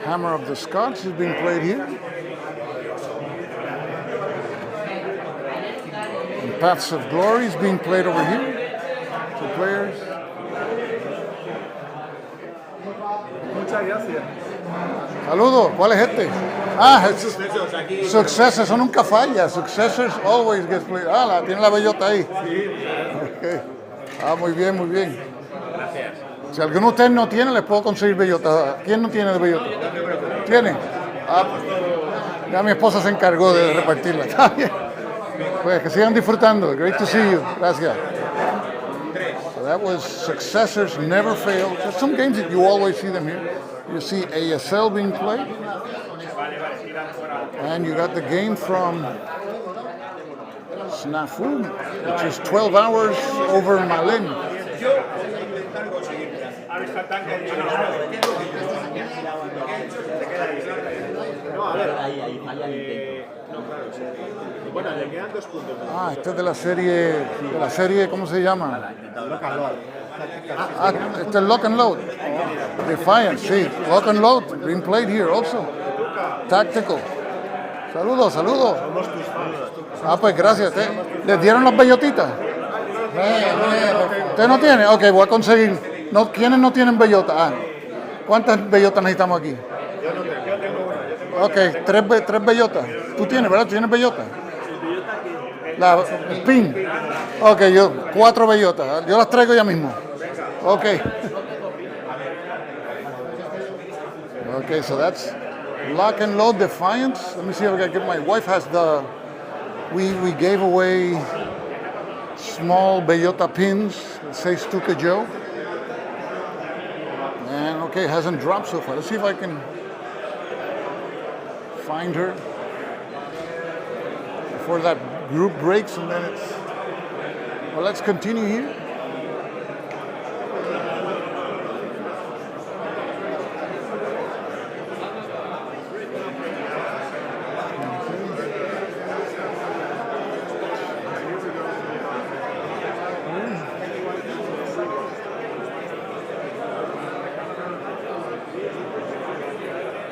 Hammer of the Scots is being played here. And Paths of Glory is being played over here. 2 players. Muchas gracias. Saludos, ¿cuál es este? Successors, eso nunca falla. Successors always gets played. Tiene la bellota ahí. Okay. Muy bien, muy bien. Gracias. Si alguno de ustedes no tiene, les puedo conseguir bellota. ¿Quién no tiene de bellota? ¿Tiene? Ya mi esposa se encargó de repartirla. Está bien. Pues que sigan disfrutando. Great to see you. Gracias. So that was Successors Never Fail. There's some games that you always see them here. You see ASL being played. And you got the game from Snafu, which is 12 hours over Malin. Este es de la serie, ¿cómo se llama? Este es Lock and Load. Defiance, sí. Lock and Load, being played here also. Tactical. Saludos, saludos. Pues gracias. ¿Les dieron las bellotitas? ¿Usted no tiene? Ok, voy a conseguir. ¿Quiénes no tienen bellota? ¿Cuántas bellotas necesitamos aquí? Ok, tres bellotas. ¿Tú tienes, verdad? ¿Tienes bellota? El pin. Ok, 4 bellotas. Yo las traigo ya mismo. Ok. Okay, so that's Lock and Load Defiance. Let me see if I can get my wife has the. We gave away small bellota pins. It says Stuka Joe. And okay, it hasn't dropped so far. Let's see if I can find her before that group breaks, and then it's. Well, let's continue here.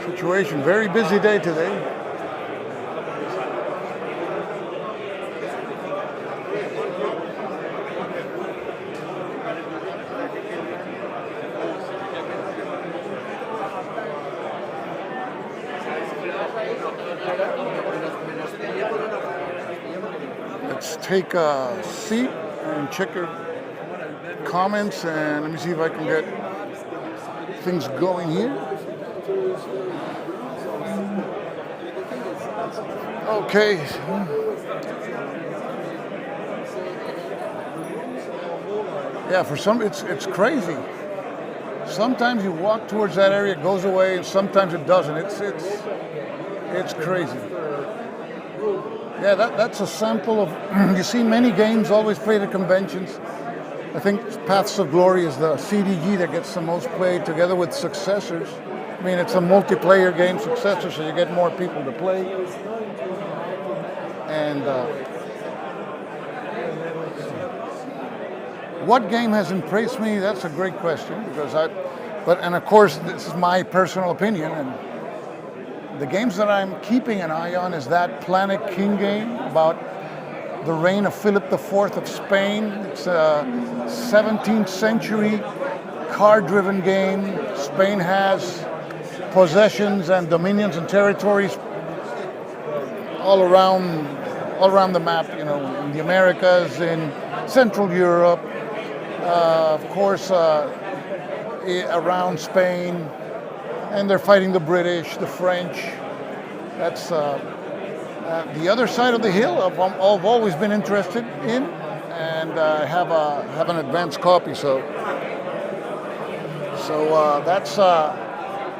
Situation, very busy day today. Let's take a seat and check your comments, and let me see if I can get things going here. Okay. Yeah, for some it's crazy. Sometimes you walk towards that area, it goes away, and sometimes it doesn't. It's crazy. Yeah, that's a sample of. You see many games always played at conventions. I think Paths of Glory is the CDG that gets the most played, together with Successors. I mean, it's a multiplayer game, Successors, so you get more people to play. And what game has impressed me? That's a great question, because and of course, this is my personal opinion, and the games that I'm keeping an eye on is that Planet King game about the reign of Philip IV of Spain. It's a 17th century card-driven game. Spain has possessions and dominions and territories all around the map. You know, in the Americas, in Central Europe, of course, around Spain, and they're fighting the British, the French. That's the other side of the hill. I've always been interested in, and have an advanced copy. So that's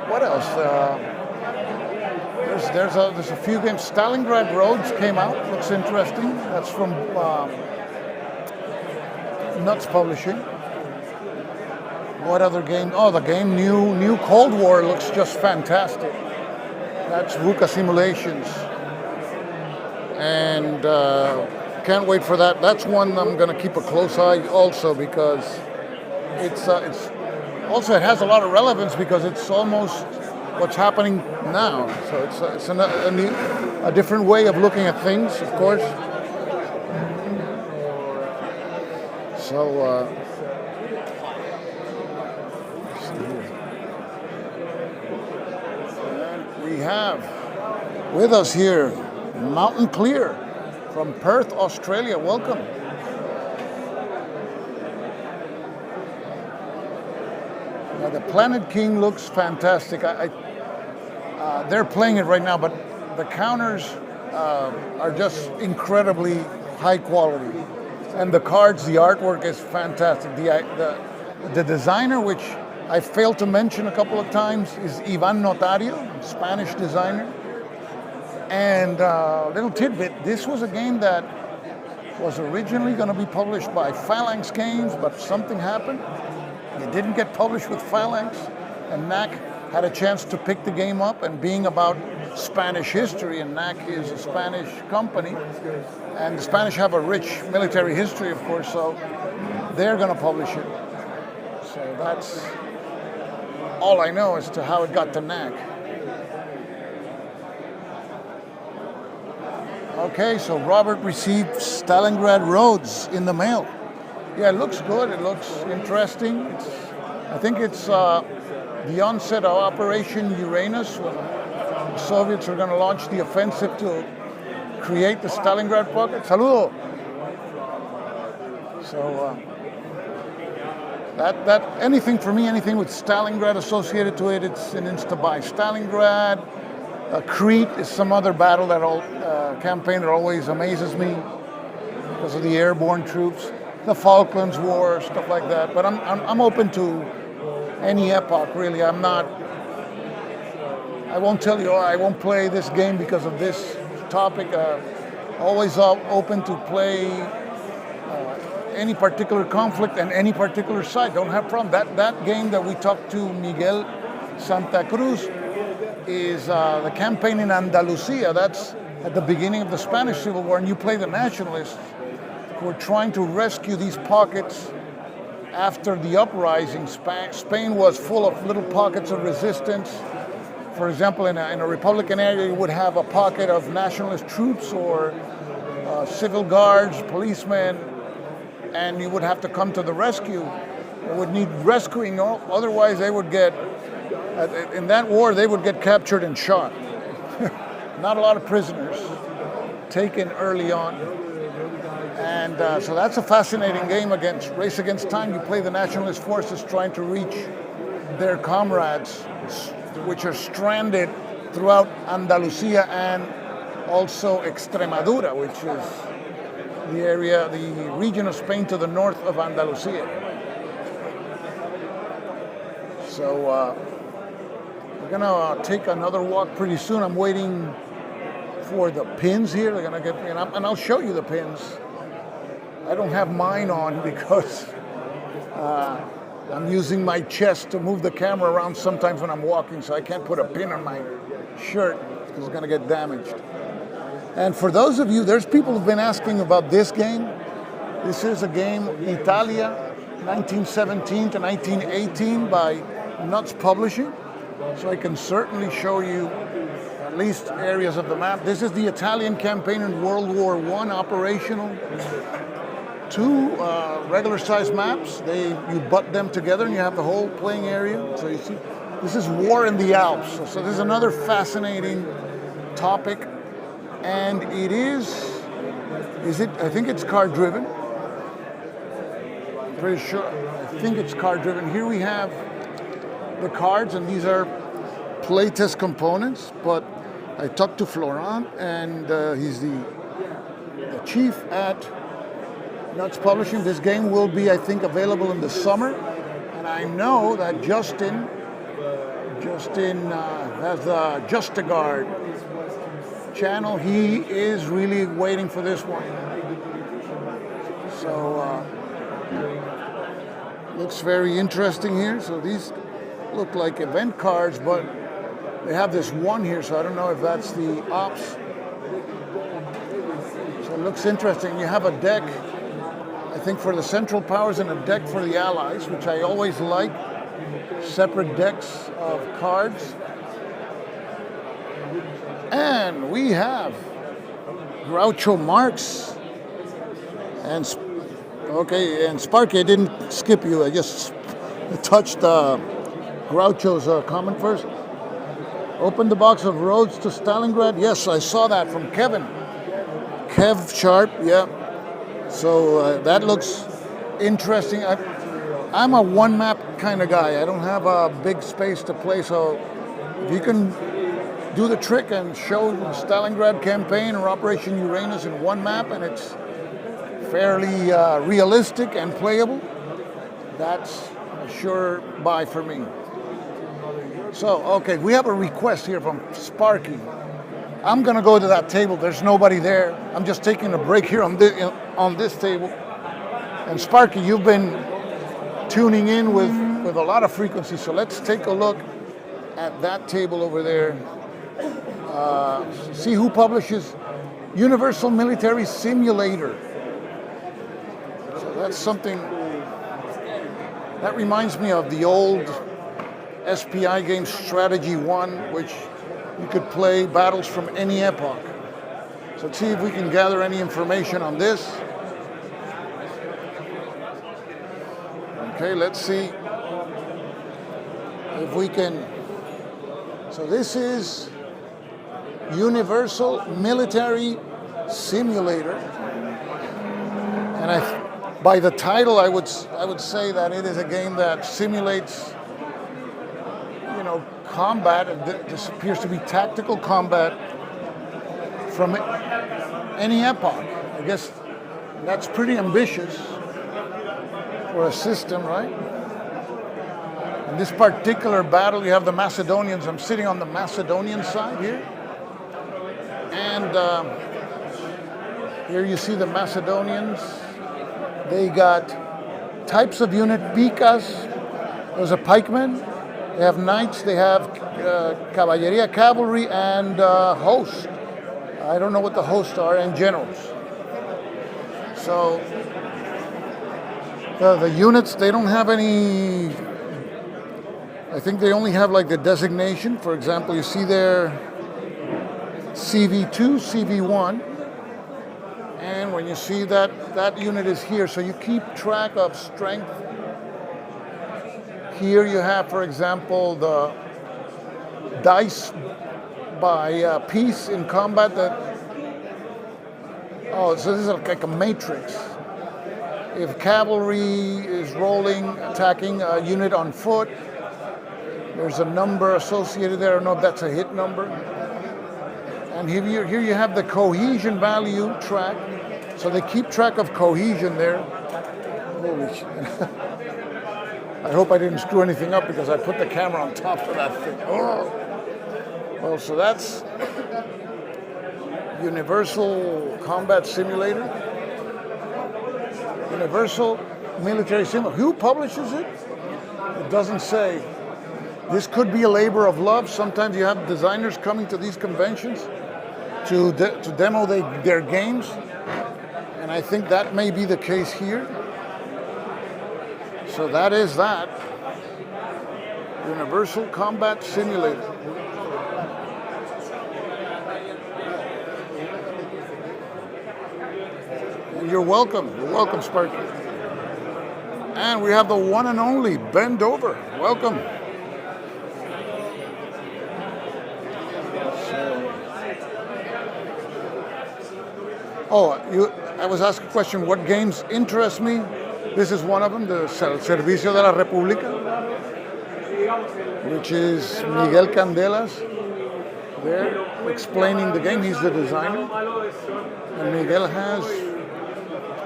what else? There's a few games. Stalingrad Roads came out. Looks interesting. That's from Nuts Publishing. What other game? Oh, the game New Cold War looks just fantastic. That's VUCA Simulations, and can't wait for that. That's one I'm going to keep a close eye also, because it's also, it has a lot of relevance because it's almost what's happening now. So it's a different way of looking at things, of course. So and we have with us here Mountain Clear from Perth, Australia. Welcome. Now, the Planet King looks fantastic. They're playing it right now, but the counters are just incredibly high quality. And the cards, the artwork is fantastic. The designer, which I failed to mention a couple of times, is Ivan Notario, Spanish designer. And little tidbit, this was a game that was originally going to be published by Phalanx Games, but something happened. It didn't get published with Phalanx, and NAC had a chance to pick the game up, and being about Spanish history, and NAC is a Spanish company, and the Spanish have a rich military history, of course, so they're going to publish it. So that's all I know as to how it got to NAC. Okay, so Robert received Stalingrad Roads in the mail. Yeah, it looks good. It looks interesting. I think it's the onset of Operation Uranus, when the Soviets are going to launch the offensive to create the Stalingrad pocket. Saludo. So that anything for me, anything with Stalingrad associated to it, it's an insta-buy. Stalingrad, Crete is some other battle campaign that always amazes me because of the airborne troops. The Falklands War, stuff like that. But I'm open to any epoch, really. I won't tell you, I won't play this game because of this topic. Always open to play any particular conflict and any particular side. Don't have a problem. That game that we talked to Miguel Santa Cruz is the campaign in Andalucia. That's at the beginning of the Spanish Civil War, and you play the nationalists who are trying to rescue these pockets after the uprising. Spain was full of little pockets of resistance. For example, in a Republican area, you would have a pocket of nationalist troops or civil guards, policemen, and you would have to come to the rescue. They would need rescuing, otherwise they would get, in that war, they would get captured and shot. Not a lot of prisoners taken early on. And so that's a fascinating game race against time. You play the nationalist forces trying to reach their comrades, which are stranded throughout Andalucia and also Extremadura, which is the region of Spain to the north of Andalucia. So we're gonna take another walk pretty soon. I'm waiting for the pins here. They're gonna get, and I'll show you the pins. I don't have mine on because I'm using my chest to move the camera around sometimes when I'm walking, so I can't put a pin on my shirt because it's going to get damaged. And for those of you, there's people who've been asking about this game. This is a game, Italia, 1917 to 1918 by Nuts Publishing. So I can certainly show you at least areas of the map. This is the Italian campaign in World War I, operational. Two regular size maps. You butt them together and you have the whole playing area. So you see This is War in the Alps. So this is another fascinating topic, and it is it? I think it's card driven. Pretty sure. I think it's card driven. Here we have the cards, and these are playtest components. But I talked to Florent, and he's the chief at Nuts Publishing. This game will be, I think, available in the summer, and I know that Justin has the Justagard channel. He is really waiting for this one. So looks very interesting here. So these look like event cards, but they have this one here, so I don't know if that's the ops. So it looks interesting. You have a deck, I think, for the Central Powers and a deck for the Allies, which I always like. Separate decks of cards. And we have Groucho Marx. And Sparky, I didn't skip you. I just touched Groucho's comment first. Open the box of Roads to Stalingrad. Yes, I saw that from Kevin. Kev Sharp, yeah. So that looks interesting. I'm a one map kind of guy. I don't have a big space to play, so if you can do the trick and show the Stalingrad campaign or Operation Uranus in one map, and it's fairly realistic and playable, that's a sure buy for me. So, okay, we have a request here from Sparky. I'm gonna go to that table. There's nobody there. I'm just taking a break here on this table. And Sparky, you've been tuning in with a lot of frequency, so let's take a look at that table over there. See who publishes Universal Military Simulator. So that's something that reminds me of the old SPI game Strategy 1, which you could play battles from any epoch. So let's see if we can gather any information on this. Okay, let's see if we can. So this is Universal Military Simulator, and by the title, I would say that it is a game that simulates, combat. This appears to be tactical combat from any epoch. I guess that's pretty ambitious for a system, right? In this particular battle, you have the Macedonians. I'm sitting on the Macedonian side here. And here you see the Macedonians. They got types of unit, Pikas. There's a pikeman. They have knights. They have cavalleria, cavalry, and host. I don't know what the hosts are, and generals. So the units, they don't have any. I think they only have like the designation. For example, you see there CV2, CV1, and when you see that unit is here, so you keep track of strength. Here you have, for example, the dice by piece in combat. So this is like a matrix. If cavalry is rolling, attacking a unit on foot, there's a number associated there. I don't know if that's a hit number. And here you have the cohesion value track. So they keep track of cohesion there. Holy shit. I hope I didn't screw anything up because I put the camera on top of that thing. Oh. Well, so that's Universal Combat Simulator. Universal Military Simulator. Who publishes it? It doesn't say. This could be a labor of love. Sometimes you have designers coming to these conventions to demo their games, and I think that may be the case here. So that is that. Universal Combat Simulator. You're welcome. You're welcome, Sparky. And we have the one and only Ben Dover. Welcome. Oh, I was asked a question, what games interest me? This is one of them, the Servicio de la República, which is Miguel Candelas there explaining the game. He's the designer. And Miguel has,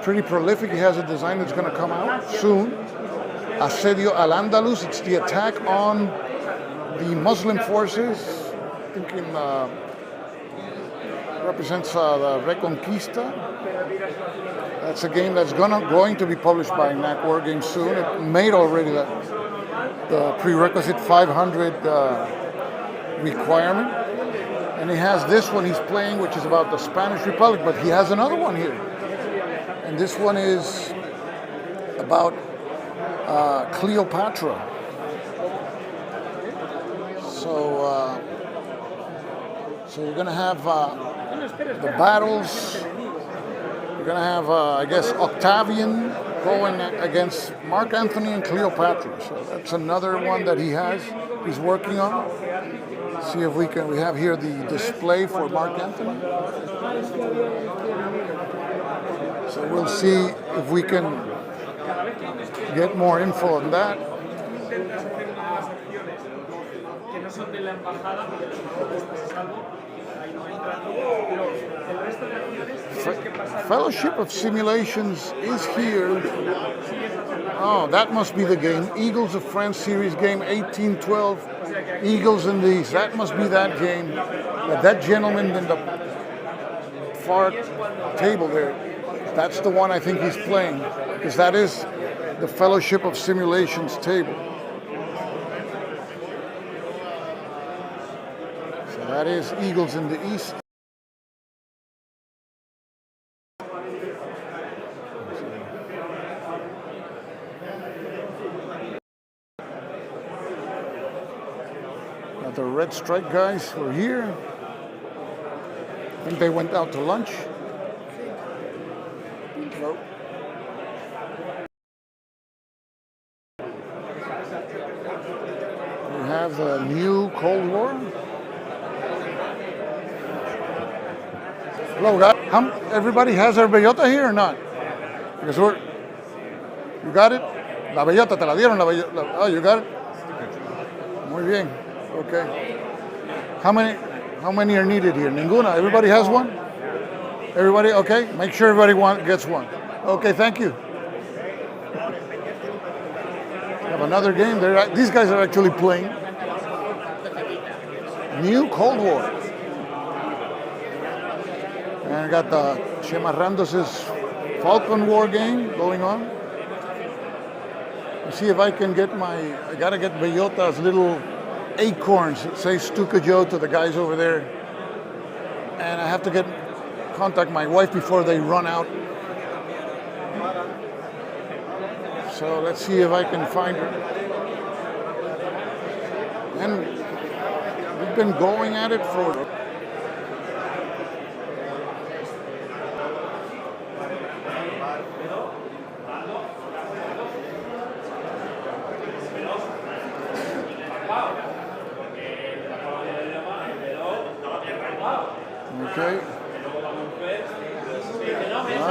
pretty prolific, he has a design that's going to come out soon. Asedio al Andalus, it's the attack on the Muslim forces, I think represents the Reconquista. That's a game that's going to be published by Wargaming soon. It made already the prerequisite 500 requirement. And he has this one he's playing, which is about the Spanish Republic, but he has another one here. And this one is about Cleopatra. So you're going to have the battles. You're going to have, I guess, Octavian going against Mark Antony and Cleopatra. So that's another one that he's working on. See if we have here the display for Mark Antony. So we'll see if we can get more info on that. Fellowship of Simulations is here. Oh, that must be the game. Eagles of France series game 1812. Eagles in these. That must be that game. That gentleman in the far table there, that's the one I think he's playing, because that is the Fellowship of Simulations table. So that is Eagles in the East. The Red Strike guys were here. I think they went out to lunch. Nope. We have the new Cold War. Hello, guys. Everybody has their bellota here or not? Because you got it? La bellota, te la dieron la bellota. Oh, you got it? Muy bien. Okay. How many are needed here? Ninguna. Everybody has one? Everybody? Okay. Make sure everybody gets one. Okay, thank you. We have another game. These guys are actually playing. New Cold War. And I got the Chema Randos's Falcon War game going on. Let's see if I can get I gotta get Bellota's little acorns. It says Stuka Joe to the guys over there. And I have to contact my wife before they run out. So let's see if I can find her. And we've been going at it for okay.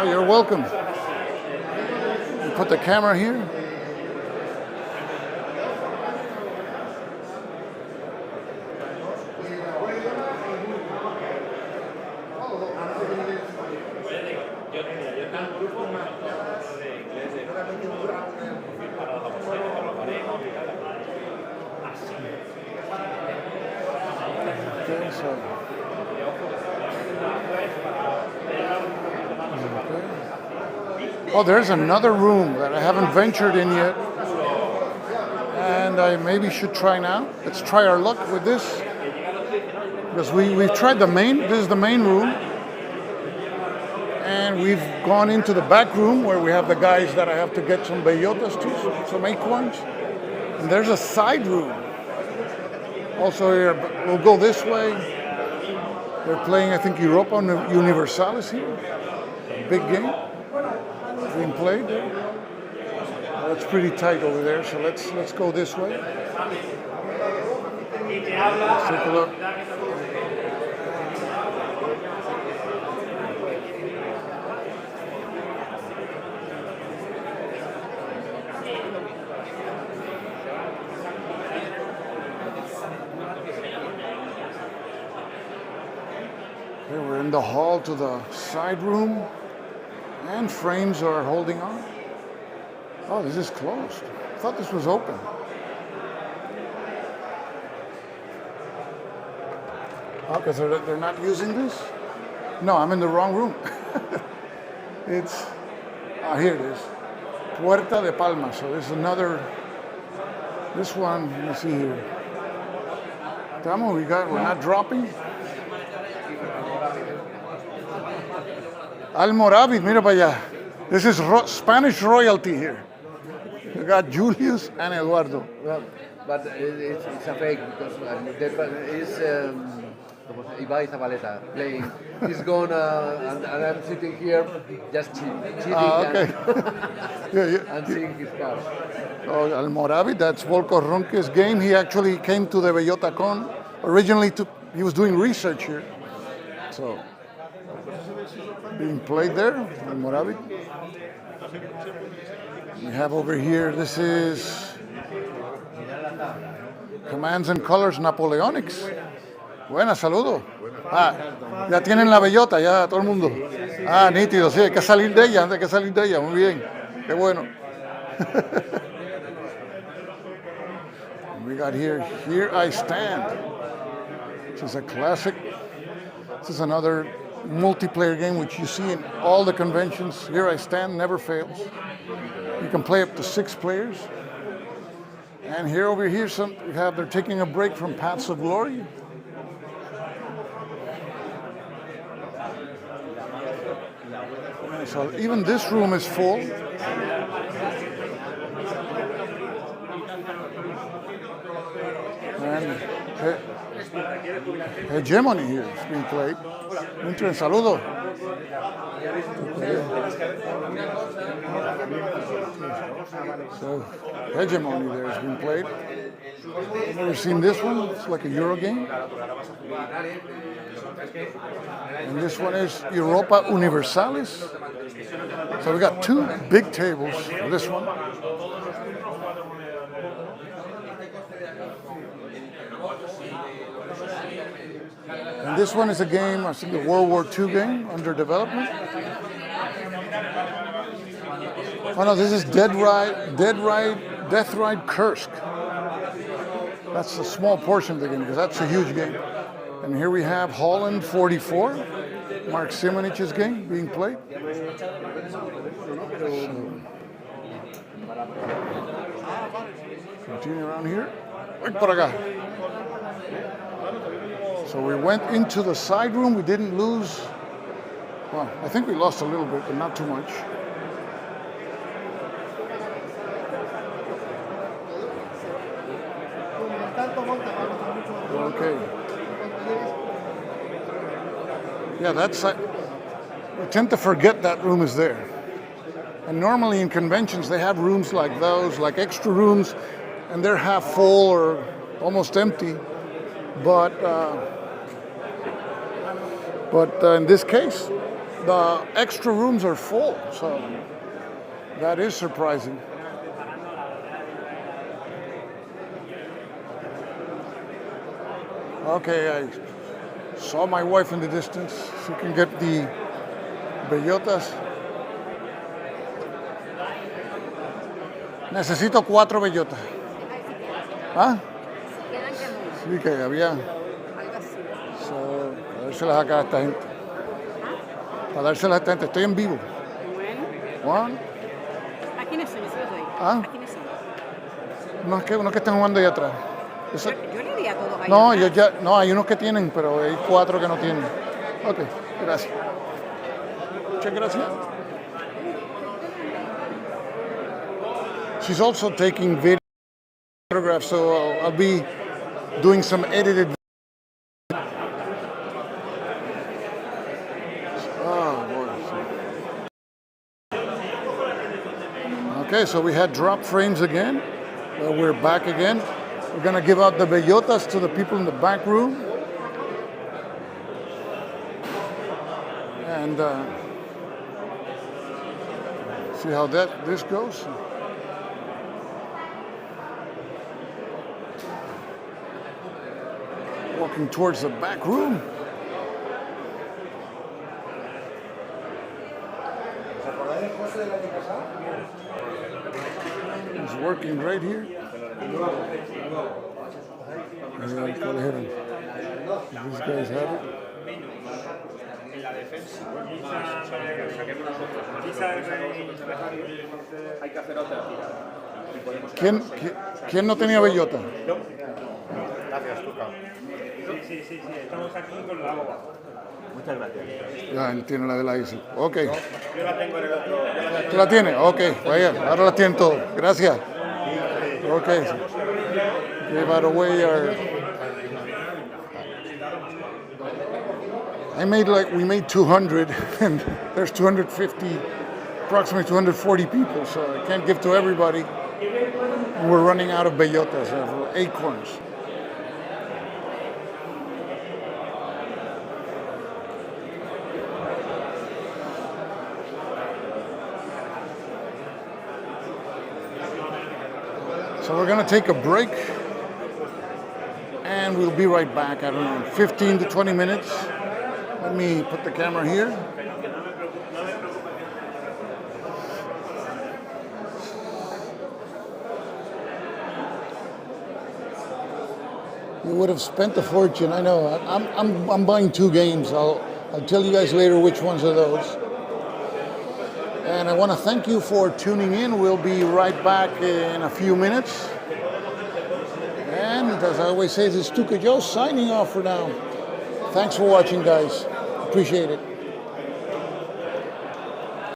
You're welcome. You put the camera here. Okay, so. Oh, there's another room that I haven't ventured in yet, and I maybe should try now. Let's try our luck with this, because we've tried the main. This is the main room, and we've gone into the back room where we have the guys that I have to get some bellotas to, some acorns, and there's a side room. Also here, we'll go this way. They're playing, I think, Europa Universalis here, a big game. Being played there. That's pretty tight over there, so let's go this way. Let's take a look. the hall to the side room, and frames are holding on. Oh, this is closed. I thought this was open. Oh, because they're not using this? No, I'm in the wrong room. It's, here it is. Puerta de Palma. So this is another, this one, let me see here. Tamo, we're not dropping. Almoravid, mira para allá. This is Spanish royalty here. You got Julius and Eduardo. Well, but it's a fake because it's Ibai Zabaleta playing. He's gone and I'm sitting here just cheating Okay. and seeing his cards. Oh, Almoravid, that's Volko Ronque's game. He actually came to the Bellota Con. Originally, he was doing research here. So, being played there, Almoravid. We have over here, this is Commands and Colors Napoleonics. Buenas, saludo. Ah, ya tienen la bellota, ya todo el mundo. Ah, nítido, sí, hay que salir de ella, muy bien. Qué bueno. We got Here I Stand, which is a classic. This is another multiplayer game which you see in all the conventions. Here I Stand never fails. You can play up to 6 players. And here over here, they're taking a break from Paths of Glory. So even this room is full. And Hegemony here is being played. Interesting. Saludo. So Hegemony there has been played. I've never seen this one. It's like a Euro game. And this one is Europa Universalis. So we got 2 big tables for this one. And this one is a game, I think, a World War II game under development. Oh no, this is Death Ride Kursk. That's a small portion of the game because that's a huge game. And here we have Holland 44, Mark Simonich's game being played. Continue around here. Voy por acá. So we went into the side room. We didn't lose. Well, I think we lost a little bit, but not too much. Okay. Yeah, that's. I tend to forget that room is there. And normally in conventions they have rooms like those, like extra rooms, and they're half full or almost empty. But in this case, the extra rooms are full, so that is surprising. Okay, I saw my wife in the distance. She can get the bellotas. Necesito 4 bellotas. ¿Ah? Sí, que había. So, para dárselas acá a esta gente. Para dárselas a esta gente. Estoy en vivo. Bueno. ¿A quiénes son? Yo se los doy. ¿Ah? ¿A quiénes son? Unos que están jugando ahí atrás. Yo le di a todos ahí. No, no, hay unos que tienen, pero hay 4 que no tienen. Ok, gracias. Muchas gracias. She's also taking photographs, so I'll be doing some edited. Oh, boy. Okay, so we had drop frames again. We're back again. We're going to give out the bellotas to the people in the back room. And see how this goes. Walking towards the back room. It's working right here. Go ahead and these guys have it. ¿Quién no tenía bellota? Gracias, Tuca. Sí, estamos aquí con la agua. Muchas gracias. Ya, él tiene la de la ISO. Ok. Yo la tengo en el otro. ¿Tú la tienes? Ok, vaya, ahora la tienen todo. Gracias. Ok. Gave out away our... we made 200, and there's 250, approximately 240 people, so I can't give to everybody. And we're running out of bellotas, of acorns. So we're going to take a break, and we'll be right back, I don't know, 15 to 20 minutes. Let me put the camera here. You would have spent a fortune, I know. I'm buying 2 games. I'll tell you guys later which ones are those. And I want to thank you for tuning in. We'll be right back in a few minutes. And as I always say, this is Tuca Joe signing off for now. Thanks for watching, guys. Appreciate it.